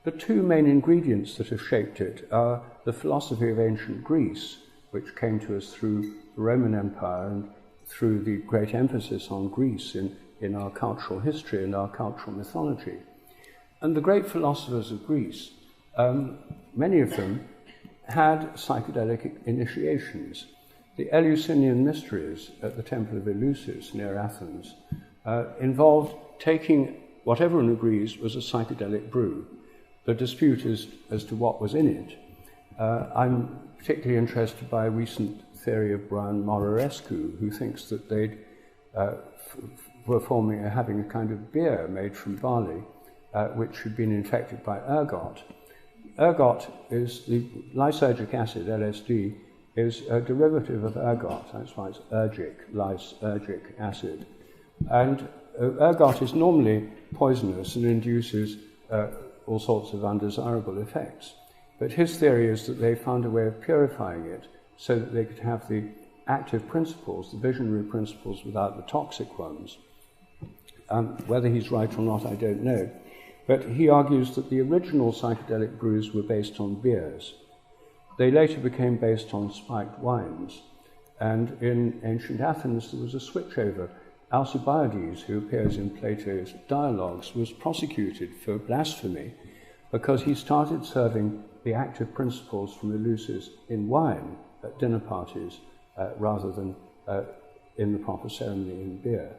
the two main ingredients that have shaped it are the philosophy of ancient Greece, which came to us through the Roman Empire and through the great emphasis on Greece in our cultural history and our cultural mythology. And the great philosophers of Greece, many of them had psychedelic initiations. The Eleusinian mysteries at the Temple of Eleusis near Athens involved taking what everyone agrees was a psychedelic brew. The dispute is as to what was in it. I'm particularly interested by a recent theory of Brian Mororescu, who thinks that they were having a kind of beer made from barley, which had been infected by ergot. Ergot is the lysergic acid, LSD, is a derivative of ergot. That's why it's lysergic acid. And ergot is normally poisonous and induces all sorts of undesirable effects. But his theory is that they found a way of purifying it so that they could have the active principles, the visionary principles, without the toxic ones. Whether he's right or not, I don't know. But he argues that the original psychedelic brews were based on beers. They later became based on spiked wines. And in ancient Athens, there was a switchover. Alcibiades, who appears in Plato's dialogues, was prosecuted for blasphemy because he started serving the active principles from Eleusis in wine at dinner parties rather than in the proper ceremony in beer.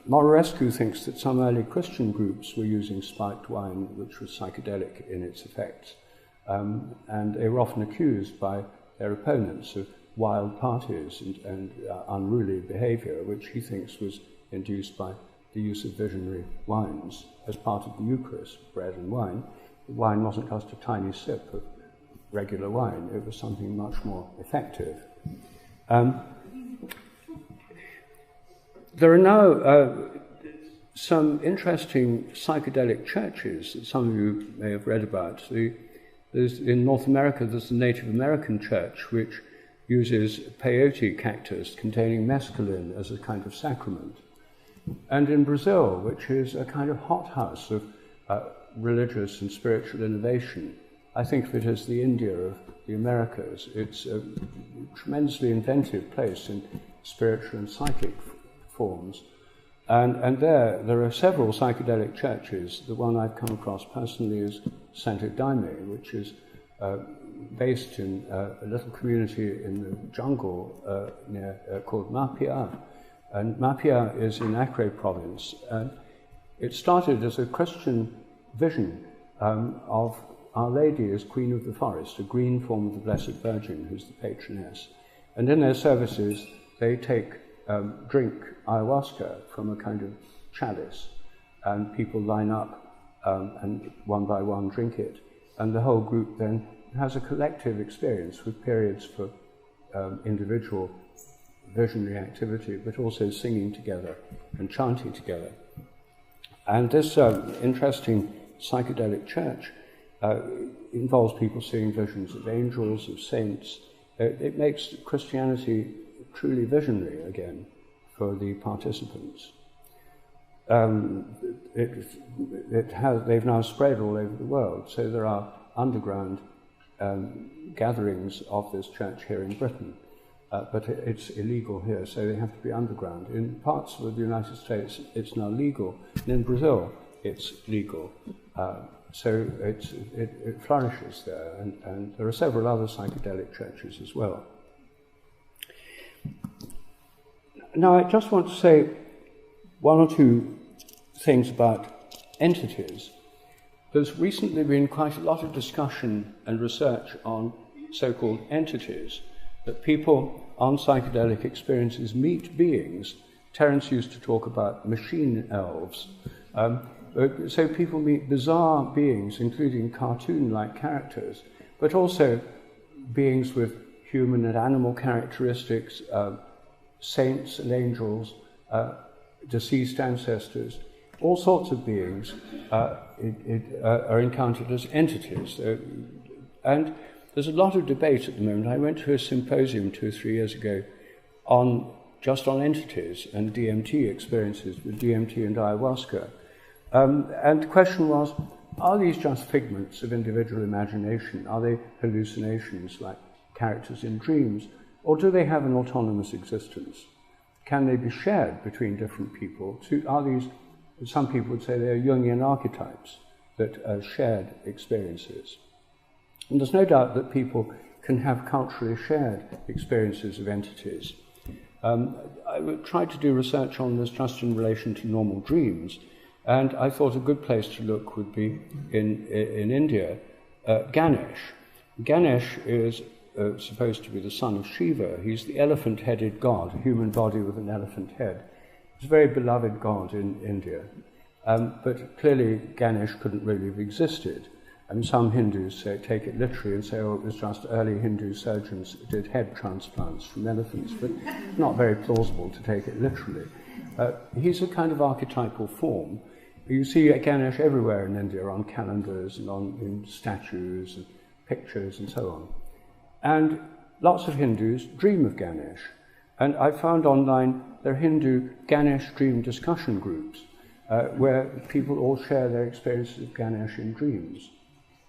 Mororescu thinks that some early Christian groups were using spiked wine, which was psychedelic in its effects, and they were often accused by their opponents of wild parties and unruly behaviour, which he thinks was induced by the use of visionary wines as part of the Eucharist, bread and wine. The wine wasn't just a tiny sip of regular wine, it was something much more effective. There are now some interesting psychedelic churches that some of you may have read about. In North America, there's the Native American church, which uses peyote cactus containing mescaline as a kind of sacrament. And in Brazil, which is a kind of hothouse of religious and spiritual innovation, I think of it as the India of the Americas. It's a tremendously inventive place in spiritual and psychic forms. And there are several psychedelic churches. The one I've come across personally is Santo Daime, which is based in a little community in the jungle called Mapia. And Mapia is in Acre province. And it started as a Christian vision of Our Lady as Queen of the Forest, a green form of the Blessed Virgin, who's the patroness. And in their services, they drink ayahuasca from a kind of chalice, and people line up and one by one drink it. And the whole group then has a collective experience with periods for individual visionary activity, but also singing together and chanting together. And this interesting psychedelic church involves people seeing visions of angels, of saints. It makes Christianity truly visionary again for the participants. They've now spread all over the world, so there are underground gatherings of this church here in Britain, but it's illegal here, so they have to be underground. In parts of the United States, it's now legal, and in Brazil, it's legal. So it flourishes there, and there are several other psychedelic churches as well. Now, I just want to say one or two things about entities. There's recently been quite a lot of discussion and research on so-called entities, that people on psychedelic experiences meet beings. Terence used to talk about machine elves. So people meet bizarre beings, including cartoon-like characters, but also beings with human and animal characteristics, saints and angels, deceased ancestors. All sorts of beings are encountered as entities. And there's a lot of debate at the moment. I went to a symposium 2 or 3 years ago just on entities and DMT experiences with DMT and ayahuasca. And the question was, are these just figments of individual imagination? Are they hallucinations like characters in dreams? Or do they have an autonomous existence? Can they be shared between different people? Are these, some people would say they're Jungian archetypes that are shared experiences. And there's no doubt that people can have culturally shared experiences of entities. I tried to do research on this just in relation to normal dreams, and I thought a good place to look would be in India, Ganesh. Ganesh is supposed to be the son of Shiva. He's the elephant-headed god, a human body with an elephant head. He's a very beloved god in India. But clearly Ganesh couldn't really have existed. And some Hindus take it literally and say, oh, it was just early Hindu surgeons who did head transplants from elephants, but not very plausible to take it literally. He's a kind of archetypal form. You see Ganesh everywhere in India, on calendars and in statues and pictures and so on. And lots of Hindus dream of Ganesh. And I found online there are Hindu Ganesh dream discussion groups where people all share their experiences of Ganesh in dreams.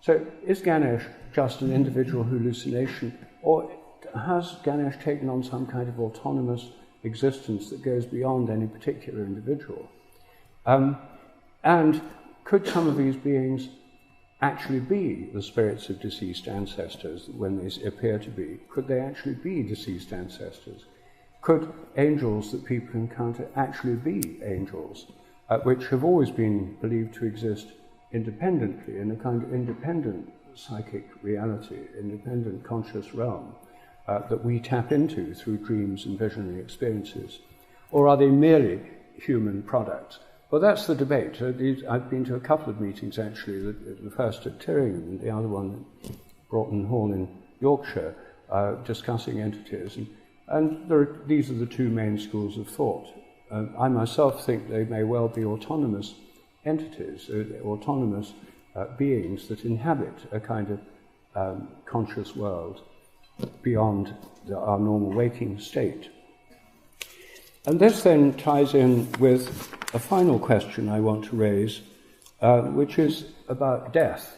So is Ganesh just an individual hallucination, or has Ganesh taken on some kind of autonomous existence that goes beyond any particular individual? And could some of these beings actually be the spirits of deceased ancestors when they appear to be? Could they actually be deceased ancestors? Could angels that people encounter actually be angels, which have always been believed to exist independently, in a kind of independent psychic reality, independent conscious realm that we tap into through dreams and visionary experiences? Or are they merely human products? Well, that's the debate. I've been to a couple of meetings, actually, the first at Tyringham and the other one at Broughton Hall in Yorkshire, discussing entities. And these are the two main schools of thought. I myself think they may well be autonomous entities, autonomous beings that inhabit a kind of conscious world beyond our normal waking state. And this then ties in with a final question I want to raise, which is about death.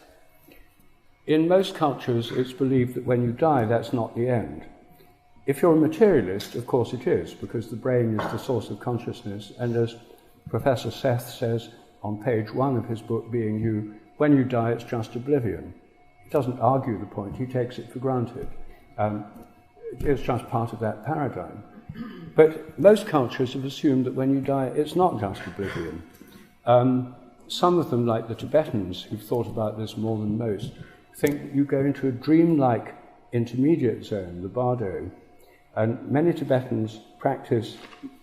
In most cultures, it's believed that when you die, that's not the end. If you're a materialist, of course it is, because the brain is the source of consciousness, and as Professor Seth says on page 1 of his book, Being You, when you die, it's just oblivion. He doesn't argue the point, he takes it for granted. It's just part of that paradigm. But most cultures have assumed that when you die, it's not just oblivion. Some of them, like the Tibetans, who've thought about this more than most, think that you go into a dreamlike intermediate zone, the bardo. And many Tibetans practice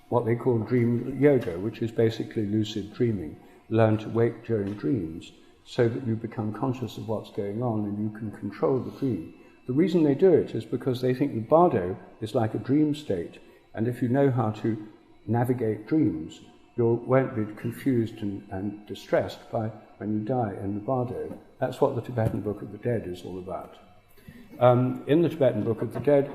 what they call dream yoga, which is basically lucid dreaming. Learn to wake during dreams so that you become conscious of what's going on and you can control the dream. The reason they do it is because they think the bardo is like a dream state And if you know how to navigate dreams, you won't be confused and distressed by when you die in the bardo. That's what the Tibetan Book of the Dead is all about. In the Tibetan Book of the Dead,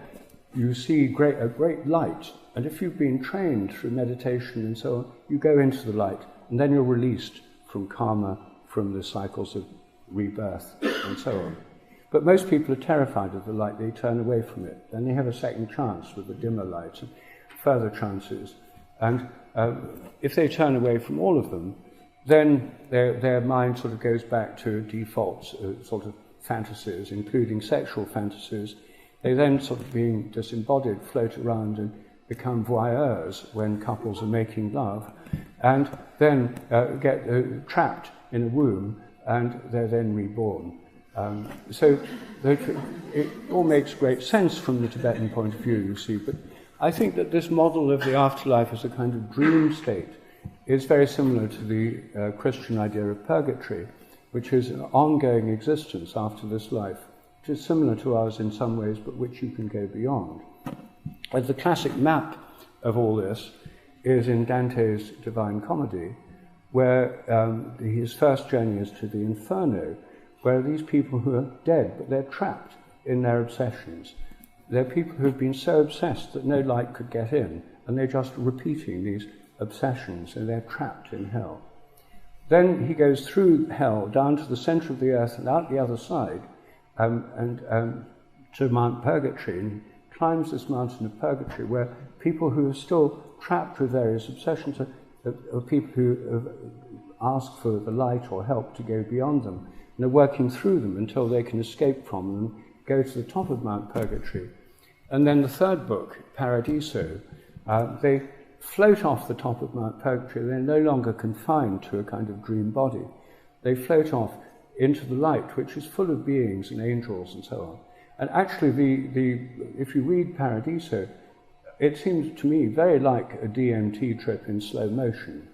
you see a great light, and if you've been trained through meditation and so on, you go into the light, and then you're released from karma, from the cycles of rebirth, and so on. But most people are terrified of the light. They turn away from it. Then they have a second chance with the dimmer light, and further chances. And if they turn away from all of them, then their mind sort of goes back to default sort of fantasies, including sexual fantasies. They then, sort of being disembodied, float around and become voyeurs when couples are making love, and then get trapped in a womb, and they're then reborn. So it all makes great sense from the Tibetan point of view, you see, but I think that this model of the afterlife as a kind of dream state is very similar to the Christian idea of purgatory, which is an ongoing existence after this life, which is similar to ours in some ways, but which you can go beyond. And the classic map of all this is in Dante's Divine Comedy, where his first journey is to the Inferno, where these people who are dead, but they're trapped in their obsessions. They're people who have been so obsessed that no light could get in, and they're just repeating these obsessions, and they're trapped in hell. Then he goes through hell, down to the center of the earth and out the other side, and to Mount Purgatory, and climbs this mountain of Purgatory, where people who are still trapped with various obsessions are people who ask for the light or help to go beyond them, and are working through them until they can escape from them and go to the top of Mount Purgatory. And then the third book, Paradiso, they float off the top of Mount Purgatory. They're no longer confined to a kind of dream body. They float off into the light, which is full of beings and angels and so on. And actually, if you read Paradiso, it seems to me very like a DMT trip in slow motion.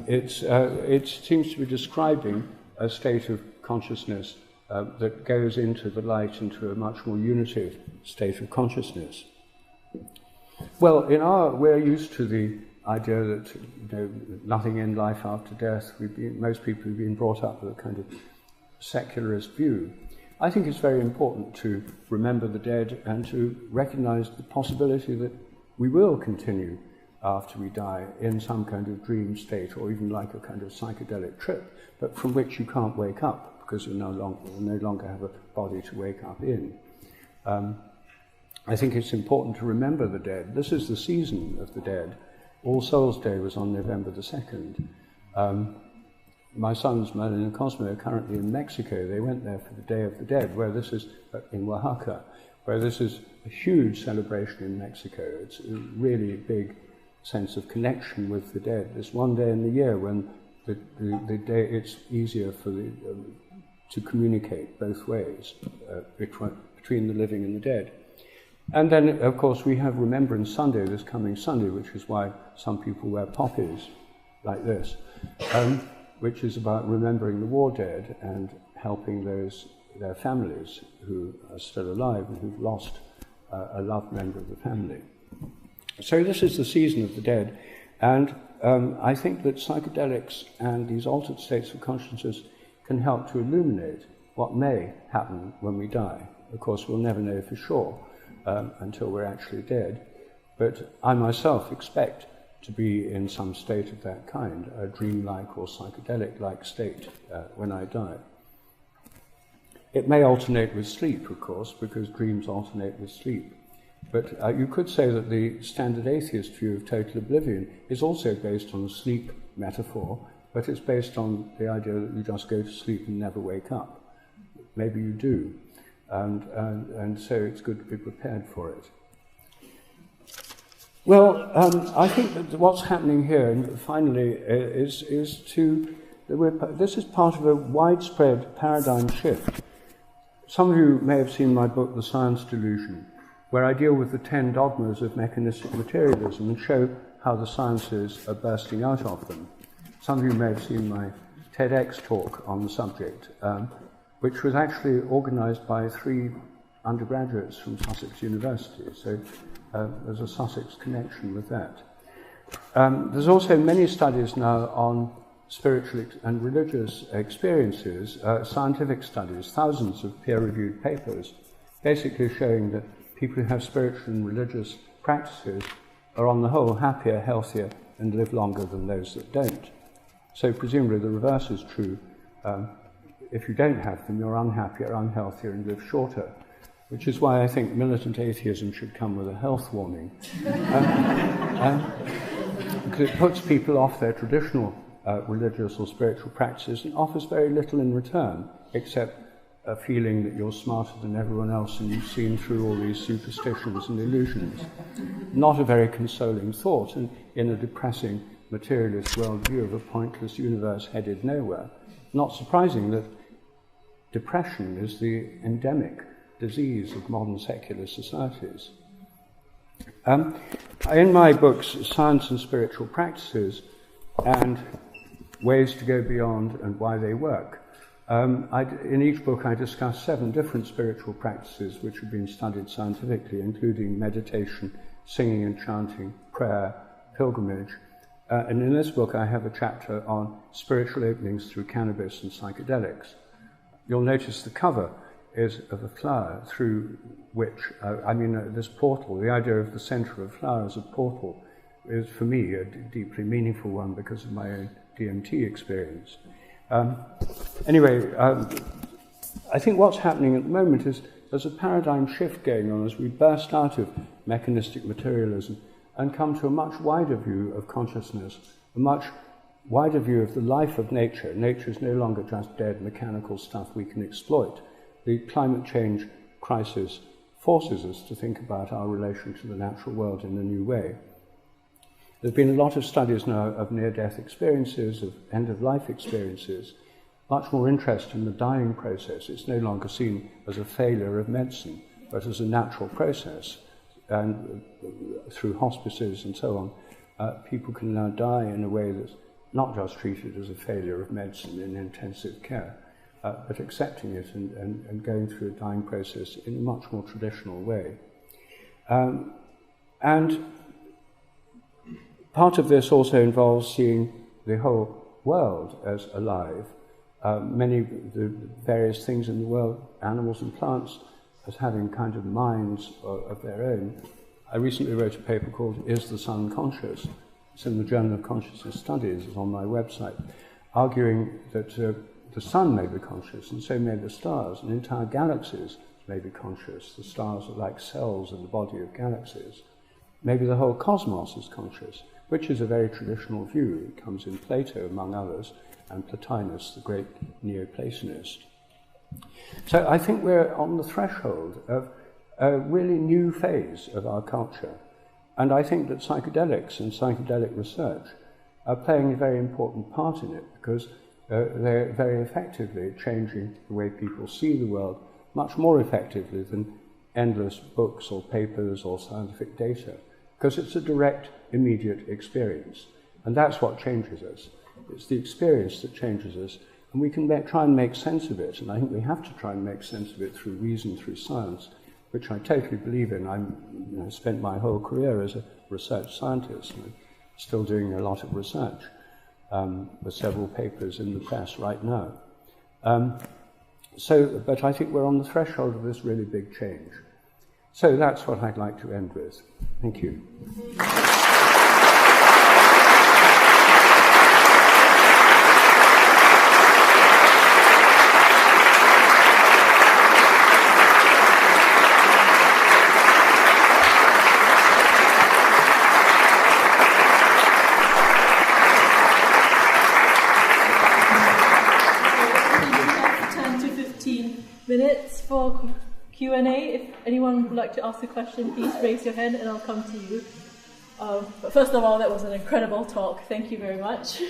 It seems to be describing a state of consciousness that goes into the light, into a much more unitive state of consciousness. Well, we're used to the idea that nothing in life after death. Most people have been brought up with a kind of secularist view. I think it's very important to remember the dead and to recognize the possibility that we will continue after we die in some kind of dream state, or even like a kind of psychedelic trip, but from which you can't wake up because you no longer have a body to wake up in. I think it's important to remember the dead. This is the season of the dead. All Souls Day was on November the 2nd. My sons, Merlin and Cosmo, are currently in Mexico. They went there for the Day of the Dead, where this is in Oaxaca, where this is a huge celebration in Mexico. It's a really big sense of connection with the dead. There's one day in the year when the day it's easier for to communicate both ways between the living and the dead. And then, of course, we have Remembrance Sunday, this coming Sunday, which is why some people wear poppies like this, which is about remembering the war dead and helping their families who are still alive and who've lost a loved member of the family. So this is the season of the dead, and I think that psychedelics and these altered states of consciousness can help to illuminate what may happen when we die. Of course, we'll never know for sure until we're actually dead, but I myself expect to be in some state of that kind, a dreamlike or psychedelic-like state when I die. It may alternate with sleep, of course, because dreams alternate with sleep. But you could say that the standard atheist view of total oblivion is also based on a sleep metaphor, but it's based on the idea that you just go to sleep and never wake up. Maybe you do, and so it's good to be prepared for it. Well, I think that what's happening here, and finally, is this is part of a widespread paradigm shift. Some of you may have seen my book, The Science Delusion, where I deal with the 10 dogmas of mechanistic materialism and show how the sciences are bursting out of them. Some of you may have seen my TEDx talk on the subject, which was actually organized by 3 undergraduates from Sussex University. So there's a Sussex connection with that. There's also many studies now on spiritual and religious experiences, scientific studies, thousands of peer-reviewed papers, basically showing that people who have spiritual and religious practices are on the whole happier, healthier, and live longer than those that don't. So presumably the reverse is true. If you don't have them, you're unhappier, unhealthier, and live shorter, which is why I think militant atheism should come with a health warning. Because it puts people off their traditional religious or spiritual practices and offers very little in return, except a feeling that you're smarter than everyone else and you've seen through all these superstitions and illusions. Not a very consoling thought, and in a depressing materialist worldview of a pointless universe headed nowhere. Not surprising that depression is the endemic disease of modern secular societies. In my books, Science and Spiritual Practices and Ways to Go Beyond and Why They Work, in each book I discuss 7 different spiritual practices which have been studied scientifically, including meditation, singing and chanting, prayer, pilgrimage. And in this book I have a chapter on spiritual openings through cannabis and psychedelics. You'll notice the cover is of a flower through which, this portal, the idea of the centre of a flower as a portal is for me a deeply meaningful one because of my own DMT experience. I think what's happening at the moment is there's a paradigm shift going on as we burst out of mechanistic materialism and come to a much wider view of consciousness, a much wider view of the life of nature. Nature is no longer just dead mechanical stuff we can exploit. The climate change crisis forces us to think about our relation to the natural world in a new way. There have been a lot of studies now of near-death experiences, of end-of-life experiences, much more interest in the dying process. It's no longer seen as a failure of medicine, but as a natural process. And through hospices and so on, people can now die in a way that's not just treated as a failure of medicine in intensive care, but accepting it and going through a dying process in a much more traditional way. And part of this also involves seeing the whole world as alive. Many of the various things in the world, animals and plants, as having kind of minds of their own. I recently wrote a paper called Is the Sun Conscious? It's in the Journal of Consciousness Studies, it's on my website, arguing that the sun may be conscious and so may the stars, and entire galaxies may be conscious. The stars are like cells in the body of galaxies. Maybe the whole cosmos is conscious, which is a very traditional view. It comes in Plato, among others, and Plotinus, the great Neoplatonist. So I think we're on the threshold of a really new phase of our culture. And I think that psychedelics and psychedelic research are playing a very important part in it because they're very effectively changing the way people see the world, much more effectively than endless books or papers or scientific data, because it's a direct, immediate experience. And that's what changes us. It's the experience that changes us, and we can try and make sense of it, and I think we have to try and make sense of it through reason, through science, which I totally believe in. I spent my whole career as a research scientist, and I'm still doing a lot of research, with several papers in the press right now. But I think we're on the threshold of this really big change. So that's what I'd like to end with. Thank you. Minutes for Q&A. If anyone would like to ask a question, please raise your hand and I'll come to you. But first of all, that was an incredible talk. Thank you very much.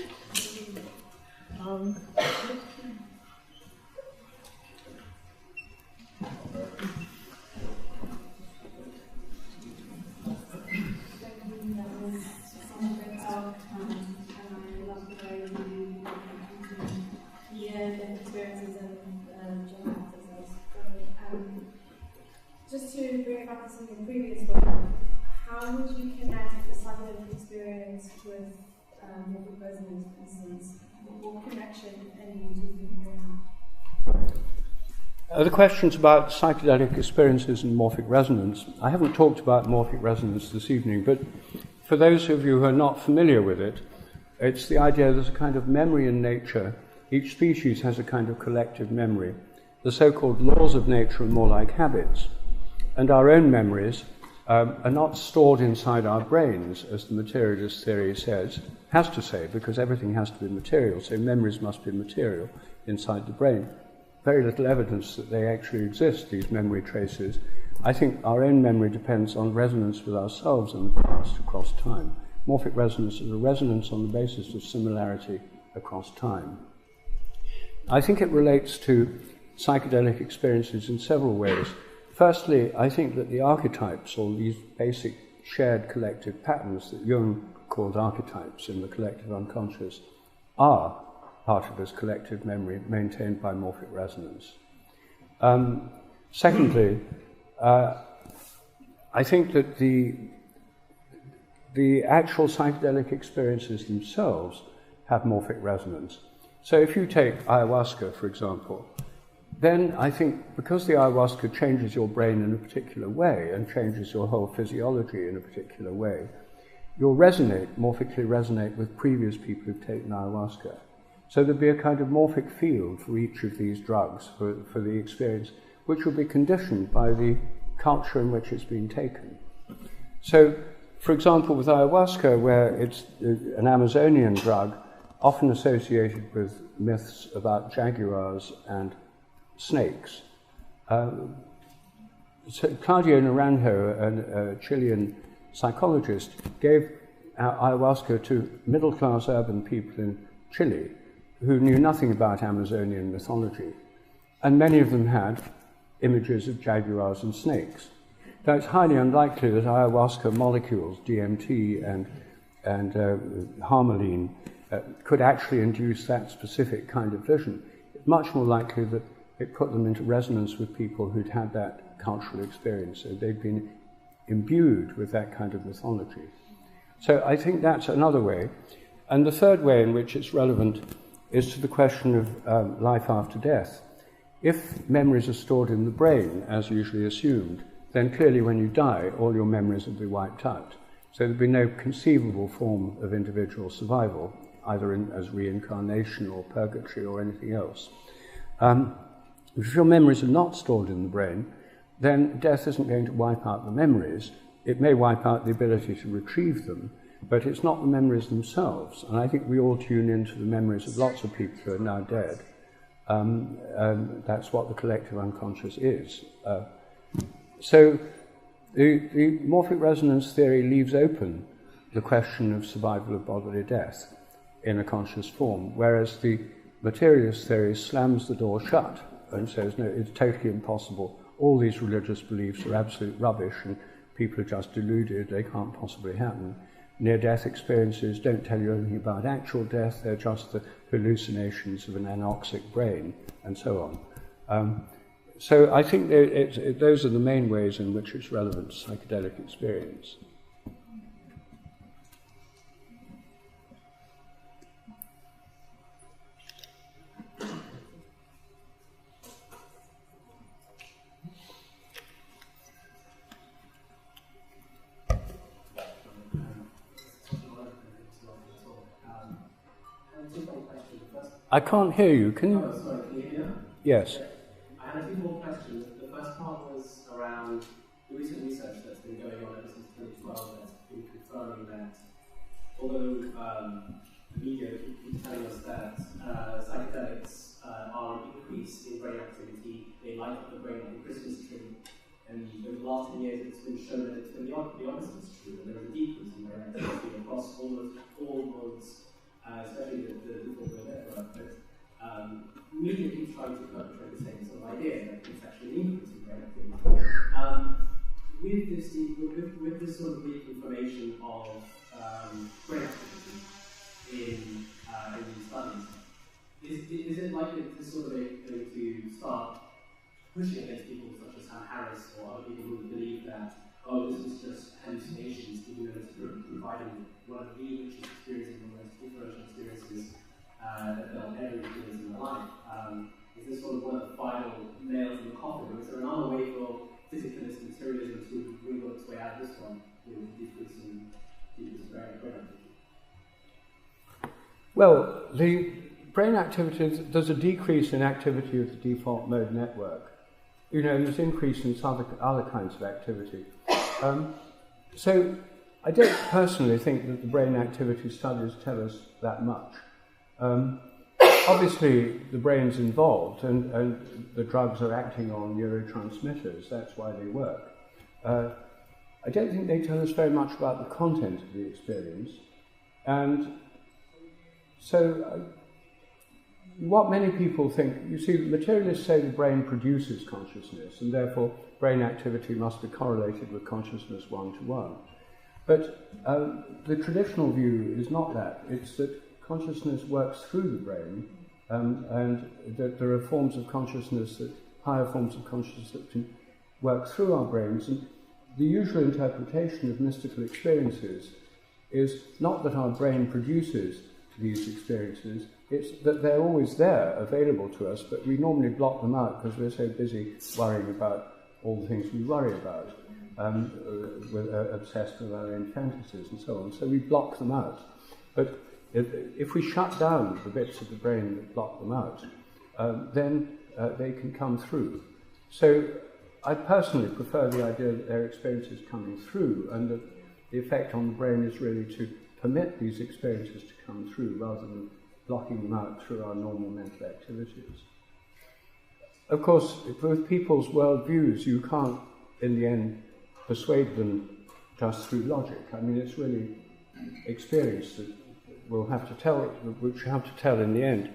Just to bring it back to something previous one, resonance, for instance? What connection, if any, do you think they have? The questions about psychedelic experiences and morphic resonance. I haven't talked about morphic resonance this evening, but for those of you who are not familiar with it, it's the idea there's a kind of memory in nature. Each species has a kind of collective memory. The so-called laws of nature are more like habits, and our own memories are not stored inside our brains, as the materialist theory has to say, because everything has to be material, so memories must be material inside the brain. Very little evidence that they actually exist, these memory traces. I think our own memory depends on resonance with ourselves in the past across time. Morphic resonance is a resonance on the basis of similarity across time. I think it relates to psychedelic experiences in several ways. Firstly, I think that the archetypes, or these basic shared collective patterns that Jung called archetypes in the collective unconscious, are part of this collective memory maintained by morphic resonance. Secondly, I think that the actual psychedelic experiences themselves have morphic resonance. So if you take ayahuasca, for example, then I think because the ayahuasca changes your brain in a particular way and changes your whole physiology in a particular way, you'll morphically resonate with previous people who've taken ayahuasca. So there'll be a kind of morphic field for each of these drugs, for the experience, which will be conditioned by the culture in which it's been taken. So, for example, with ayahuasca, where it's an Amazonian drug, often associated with myths about jaguars and snakes. So Claudio Naranjo, a Chilean psychologist, gave ayahuasca to middle-class urban people in Chile who knew nothing about Amazonian mythology, and many of them had images of jaguars and snakes. Now, it's highly unlikely that ayahuasca molecules, DMT and harmaline, could actually induce that specific kind of vision. It's much more likely that it put them into resonance with people who'd had that cultural experience, so they'd been imbued with that kind of mythology. So I think that's another way. And the third way in which it's relevant is to the question of life after death. If memories are stored in the brain, as usually assumed, then clearly when you die, all your memories will be wiped out. So there'll be no conceivable form of individual survival, either as reincarnation or purgatory or anything else. If your memories are not stored in the brain, then death isn't going to wipe out the memories. It may wipe out the ability to retrieve them, but it's not the memories themselves. And I think we all tune into the memories of lots of people who are now dead. That's what the collective unconscious is. So the morphic resonance theory leaves open the question of survival of bodily death in a conscious form, whereas the materialist theory slams the door shut and says, no, it's totally impossible. All these religious beliefs are absolute rubbish and people are just deluded, they can't possibly happen. Near-death experiences don't tell you anything about actual death, they're just the hallucinations of an anoxic brain, and so on. So I think those are the main ways in which it's relevant to psychedelic experience. I can't hear you. Can you? Oh, sorry, can you hear me? Yes. I had a few more questions. The first part was around the recent research that's been going on ever since 2012 that's been confirming that although the media keeps telling us that psychedelics are an increase in brain activity, they light up the brain like a Christmas tree, and over the last 10 years it's been shown that it's been the opposite is true, and there is a decrease in brain activity across all modes, especially the neural network. But media keeps trying to perpetrate the same sort of idea that it's actually an increase in brain activity. With this sort of reconfirmation of brain activity in these studies, is it likely that this sort of going to start pushing against people such as Sam Harris or other people who believe that, oh, this is just hallucinations, even though it's providing one of the richest experiences, one of the most differential experiences that they'll ever experience in their life. Is this sort of one of the final nails in the coffin, or is there another way for physicalist materialism to wiggle its way out of this one with decreasing brain activity? Well, the brain activity, there's a decrease in activity of the default mode network. You know, there's increase in some other kinds of activity. So I don't personally think that the brain activity studies tell us that much. Obviously, the brain's involved, and the drugs are acting on neurotransmitters. That's why they work. I don't think they tell us very much about the content of the experience. And so, what many people think, you see, materialists say the brain produces consciousness, and therefore brain activity must be correlated with consciousness one-to-one. But the traditional view is not that. It's that consciousness works through the brain, and that there are forms of consciousness, higher forms of consciousness that can work through our brains. And the usual interpretation of mystical experiences is not that our brain produces these experiences, it's that they're always there, available to us, but we normally block them out because we're so busy worrying about all the things we worry about, obsessed with our own fantasies and so on. So we block them out. But if we shut down the bits of the brain that block them out, then they can come through. So I personally prefer the idea that their experience is coming through, and that the effect on the brain is really to permit these experiences to come through rather than blocking them out through our normal mental activities. Of course, with people's worldviews, you can't, in the end, persuade them just through logic. I mean, it's really experience that we'll have to tell, which you have to tell in the end.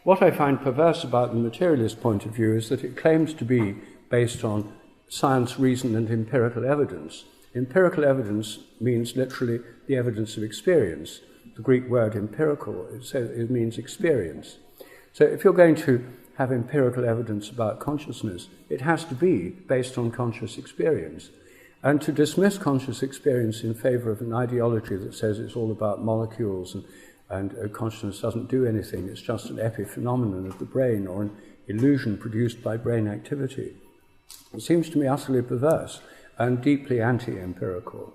What I find perverse about the materialist point of view is that it claims to be based on science, reason, and empirical evidence. Empirical evidence means literally the evidence of experience. The Greek word empirical, it means experience. So if you're going to have empirical evidence about consciousness, it has to be based on conscious experience. And to dismiss conscious experience in favour of an ideology that says it's all about molecules and consciousness doesn't do anything, it's just an epiphenomenon of the brain or an illusion produced by brain activity, it seems to me utterly perverse and deeply anti-empirical.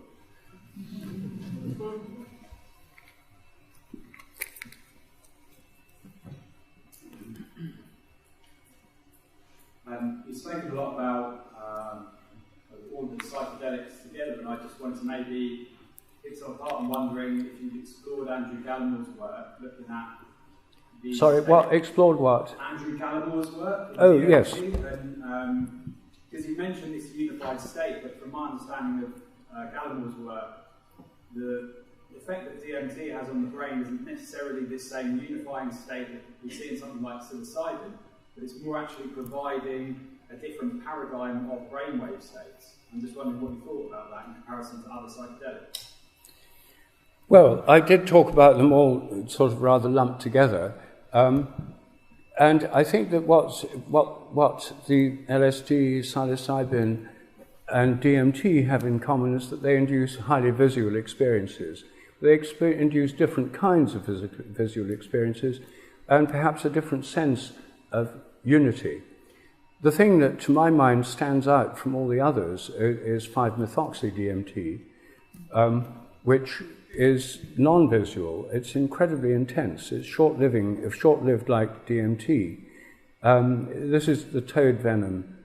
You've spoken a lot about all the psychedelics together, and I just wanted to maybe pick some apart. I'm wondering if you've explored Andrew Gallimore's work, looking at the... Sorry, what? Explored what? Andrew Gallimore's work. Oh, yes. Because you mentioned this unified state, but from my understanding of Gallimore's work, the effect that DMT has on the brain isn't necessarily this same unifying state that we see in something like psilocybin, but it's more actually providing a different paradigm of brainwave states. I'm just wondering what you thought about that in comparison to other psychedelics. Well, I did talk about them all sort of rather lumped together. And I think that what the LSD, psilocybin, and DMT have in common is that they induce highly visual experiences. They induce different kinds of visual experiences and perhaps a different sense of unity. The thing that, to my mind, stands out from all the others is 5-methoxy-DMT, which is non-visual. It's incredibly intense. It's short-lived like DMT. This is the toad venom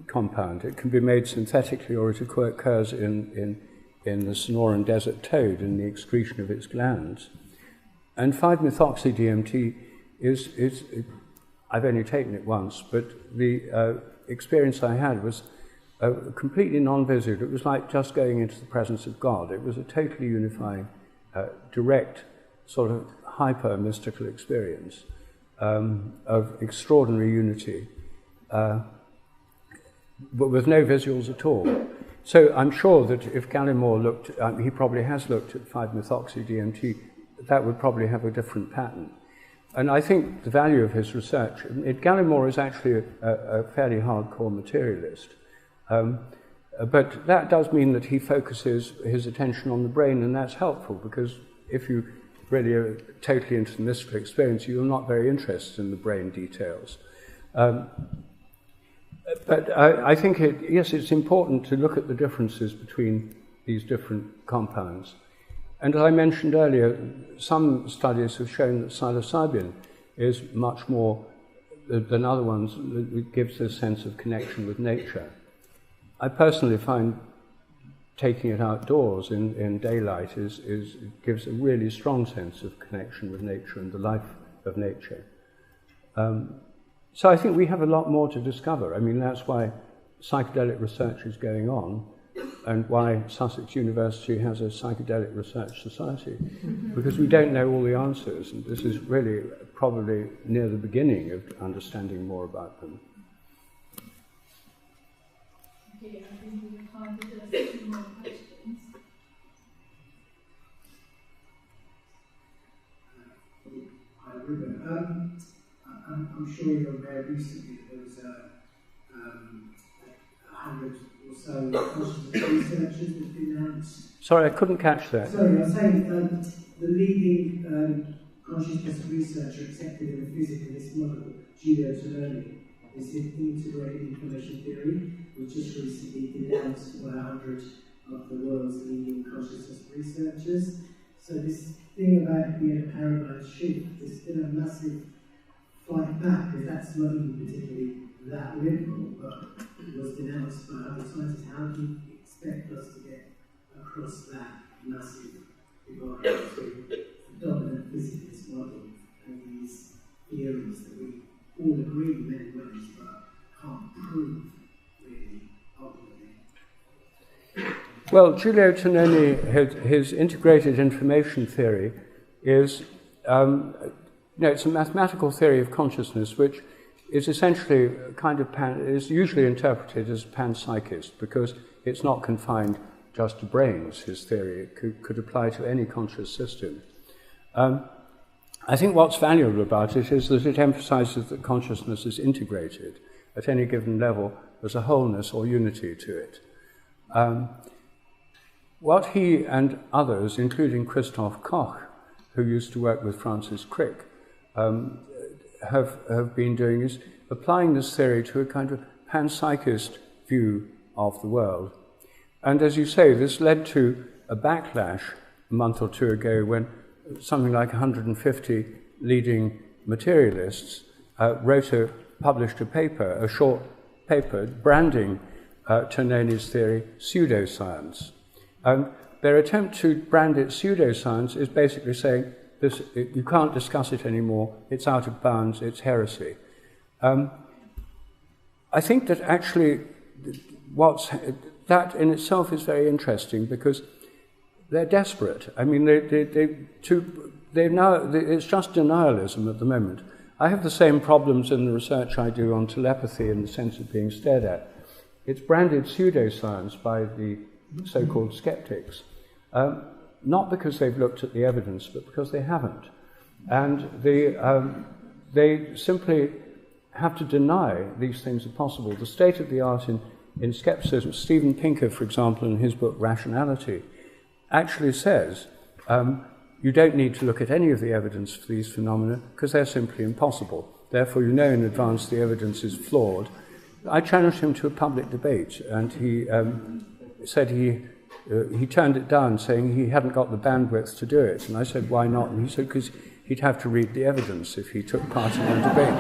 compound. It can be made synthetically, or it occurs in the Sonoran desert toad in the excretion of its glands. And 5-methoxy-DMT is I've only taken it once, but the experience I had was completely non-visual. It was like just going into the presence of God. It was a totally unifying, direct, sort of hyper-mystical experience of extraordinary unity, but with no visuals at all. So I'm sure that if Gallimore looked, he probably has looked at 5-methoxy-DMT, that would probably have a different pattern. And I think the value of his research, Gallimore is actually a fairly hardcore materialist. But that does mean that he focuses his attention on the brain, and that's helpful, because if you really are totally into the mystical experience, you're not very interested in the brain details. But I think, yes, it's important to look at the differences between these different compounds. And as I mentioned earlier, some studies have shown that psilocybin is much more than other ones. It gives a sense of connection with nature. I personally find taking it outdoors in daylight gives a really strong sense of connection with nature and the life of nature. So I think we have a lot more to discover. I mean, that's why psychedelic research is going on, and why Sussex University has a psychedelic research society, because we don't know all the answers, and this is really probably near the beginning of understanding more about them. Okay, I think we have time for just 2 more questions. Hi, Rupert. I'm sure you're aware recently there was 100 or so consciousness researchers that have been announced. Sorry, I couldn't catch that. Sorry, I was saying the leading consciousness researcher accepted in the physicalist model, Giulio Tonelli, is integrated information theory, which just recently denounced by 100 of the world's leading consciousness researchers. So this thing about it being a paradigm shift, there's been a massive fight back, because that's not even particularly that liberal, but was denounced by other scientists. How do you expect us to get across that massive divide to the dominant physicalist model and these theories that we all agree in many ways, but can't prove really ultimately? Well, Giulio Tonelli, his integrated information theory is, it's a mathematical theory of consciousness, which is essentially kind of is usually interpreted as panpsychist, because it's not confined just to brains. His theory could apply to any conscious system. I think what's valuable about it is that it emphasizes that consciousness is integrated at any given level. There's a wholeness or unity to it. What he and others, including Christoph Koch, who used to work with Francis Crick, have been doing is applying this theory to a kind of panpsychist view of the world. And as you say, this led to a backlash a month or two ago when something like 150 leading materialists published a paper, a short paper, branding Tonelli's theory pseudoscience. Their attempt to brand it pseudoscience is basically saying you can't discuss it anymore, it's out of bounds, it's heresy. I think that actually that in itself is very interesting, because they're desperate. I mean, it's just denialism at the moment. I have the same problems in the research I do on telepathy in the sense of being stared at. It's branded pseudoscience by the so-called skeptics, not because they've looked at the evidence, but because they haven't. And they simply have to deny these things are possible. The state of the art in skepticism, Steven Pinker, for example, in his book Rationality, actually says you don't need to look at any of the evidence for these phenomena because they're simply impossible. Therefore, you know in advance the evidence is flawed. I challenged him to a public debate, and he said he turned it down, saying he hadn't got the bandwidth to do it. And I said, why not? And he said, because he'd have to read the evidence if he took part in the debate.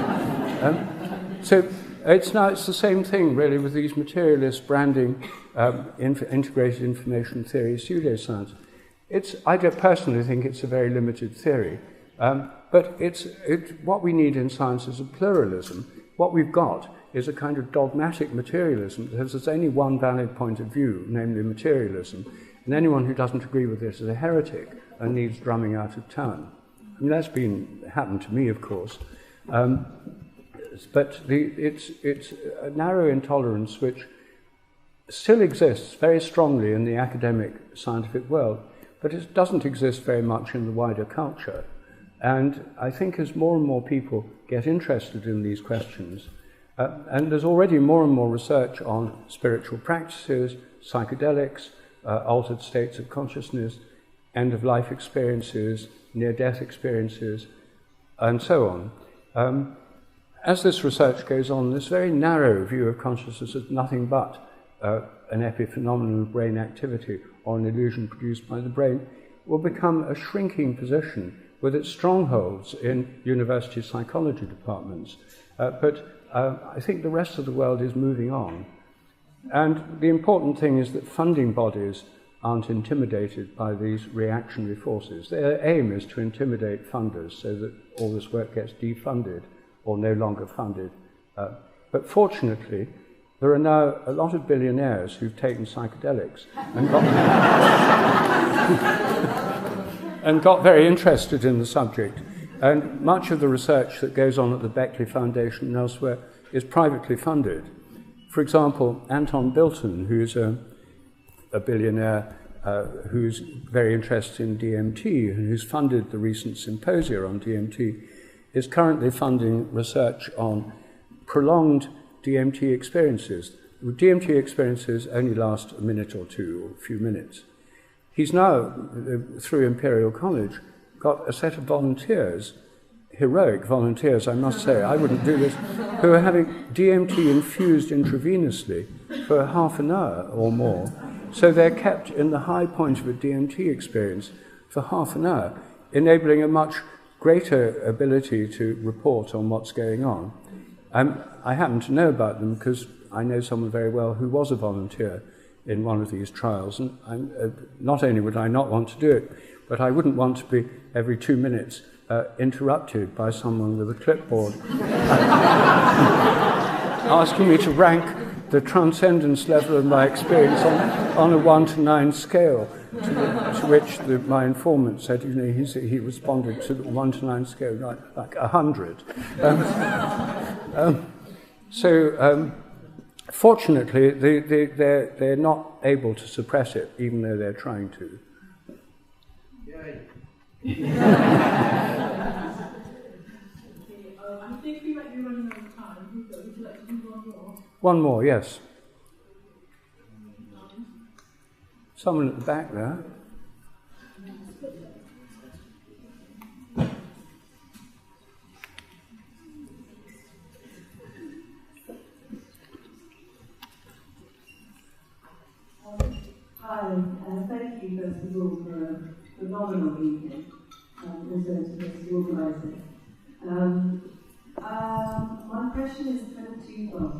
So it's the same thing, really, with these materialist branding integrated information theory pseudoscience. I personally think it's a very limited theory, but what we need in science is a pluralism. What we've got is a kind of dogmatic materialism that has only one valid point of view, namely materialism, and anyone who doesn't agree with this is a heretic and needs drumming out of town. I mean, that's happened to me, of course, but it's a narrow intolerance which still exists very strongly in the academic scientific world, but it doesn't exist very much in the wider culture. And I think as more and more people get interested in these questions, And there's already more and more research on spiritual practices, psychedelics, altered states of consciousness, end-of-life experiences, near-death experiences, and so on. As this research goes on, this very narrow view of consciousness as nothing but an epiphenomenon of brain activity or an illusion produced by the brain will become a shrinking position with its strongholds in university psychology departments. But I think the rest of the world is moving on. And the important thing is that funding bodies aren't intimidated by these reactionary forces. Their aim is to intimidate funders so that all this work gets defunded or no longer funded. But fortunately, there are now a lot of billionaires who've taken psychedelics and got very interested in the subject. And much of the research that goes on at the Beckley Foundation and elsewhere is privately funded. For example, Anton Bilton, who's a billionaire who's very interested in DMT and who's funded the recent symposia on DMT, is currently funding research on prolonged DMT experiences. DMT experiences only last a minute or two, or a few minutes. He's now, through Imperial College, got a set of volunteers, heroic volunteers, I must say, I wouldn't do this, who are having DMT infused intravenously for half an hour or more. So they're kept in the high point of a DMT experience for half an hour, enabling a much greater ability to report on what's going on. I happen to know about them because I know someone very well who was a volunteer in one of these trials, and not only would I not want to do it, but I wouldn't want to be every 2 minutes interrupted by someone with a clipboard asking me to rank the transcendence level of my experience on a 1 to 9 scale, to which my informant said, you know, he responded to the 1 to 9 scale like 100. Fortunately, they're not able to suppress it, even though they're trying to. I think we might be running out of time. Would you like to do one more? One more, yes. Someone at the back there. Hi, thank you first of all for a phenomenal evening reserved to this organising. My question is kind of twofold,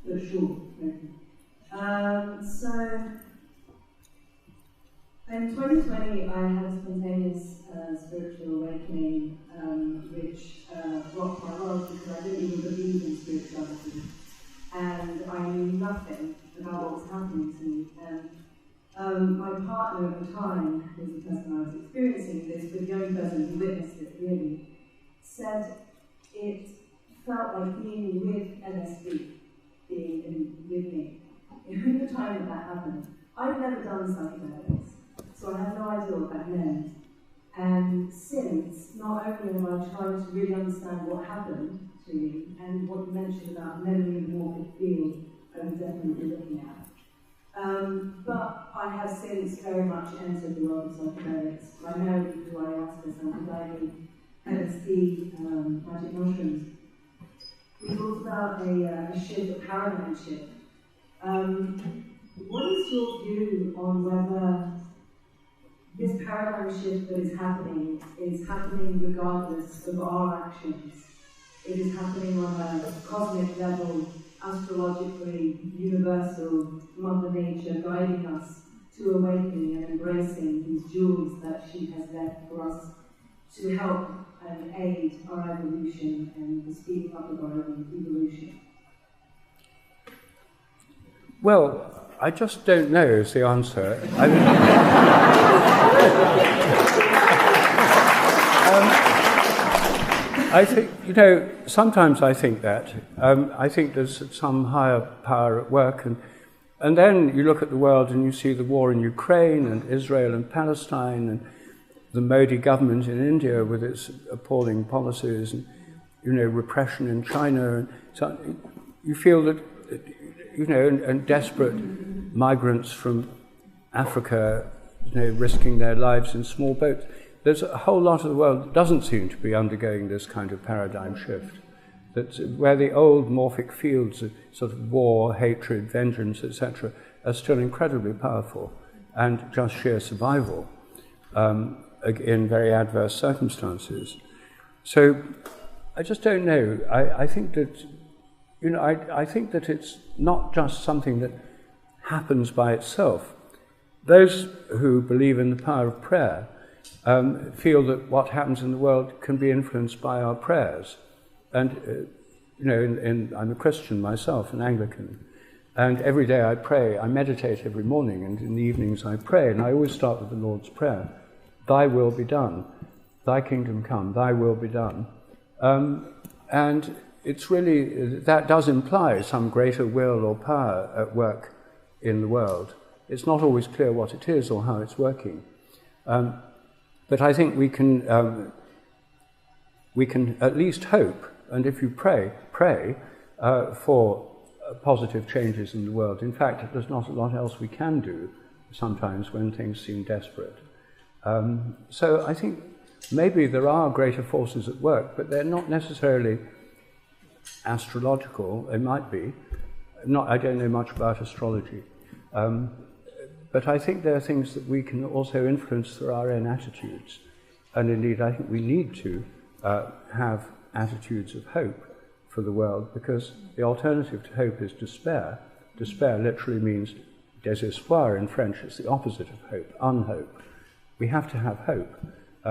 but short. So, in 2020, I had a spontaneous spiritual awakening, which rocked my world because I didn't even believe in spirituality, and I knew nothing about what was happening to me. And my partner at the time, who was the person I was experiencing this, but the only person who witnessed it really, said it felt like being with LSD, being with me. In the time that happened, I'd never done psychedelics, so I had no idea what that meant. And since, not only am I trying to really understand what happened to me, and what you mentioned about memory and morphic field, I'm definitely looking at. But I have since very much entered the world of psychedelics, primarily through ayahuasca, psychedelic, LSD, magic mushrooms. We talked about a shift, a paradigm shift. What is your view on whether this paradigm shift that is happening regardless of our actions? It is happening on a cosmic level, astrologically, universal, Mother Nature guiding us to awakening and embracing these jewels that she has left for us to help and aid our evolution and the speed up of our own evolution. Well, I just don't know is the answer. I think, sometimes I think that. I think there's some higher power at work. And then you look at the world and you see the war in Ukraine and Israel and Palestine and the Modi government in India with its appalling policies. And repression in China, and so you feel that, and desperate migrants from Africa, risking their lives in small boats. There's a whole lot of the world that doesn't seem to be undergoing this kind of paradigm shift. That's where the old morphic fields of sort of war, hatred, vengeance, etc., are still incredibly powerful, and just sheer survival in very adverse circumstances. So I just don't know. I think that, I think that it's not just something that happens by itself. Those who believe in the power of prayer feel that what happens in the world can be influenced by our prayers. And, I'm a Christian myself, an Anglican, and every day I pray, I meditate every morning, and in the evenings I pray, and I always start with the Lord's Prayer. Thy will be done, thy kingdom come, thy will be done. And it's really, that does imply some greater will or power at work in the world. It's not always clear what it is or how it's working. But I think we can at least hope, and if you pray for positive changes in the world. In fact, there's not a lot else we can do sometimes when things seem desperate. So I think maybe there are greater forces at work, but they're not necessarily astrological. They might be. I don't know much about astrology. But I think there are things that we can also influence through our own attitudes. And indeed, I think we need to have attitudes of hope for the world, because the alternative to hope is despair. Despair literally means désespoir in French. It's the opposite of hope, unhope. We have to have hope,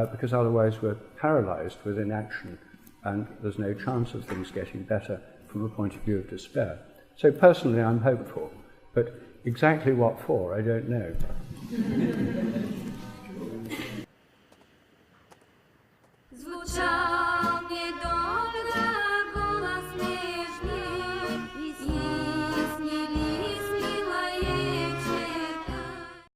because otherwise we're paralyzed with inaction, and there's no chance of things getting better from a point of view of despair. So personally, I'm hopeful, but exactly what for, I don't know.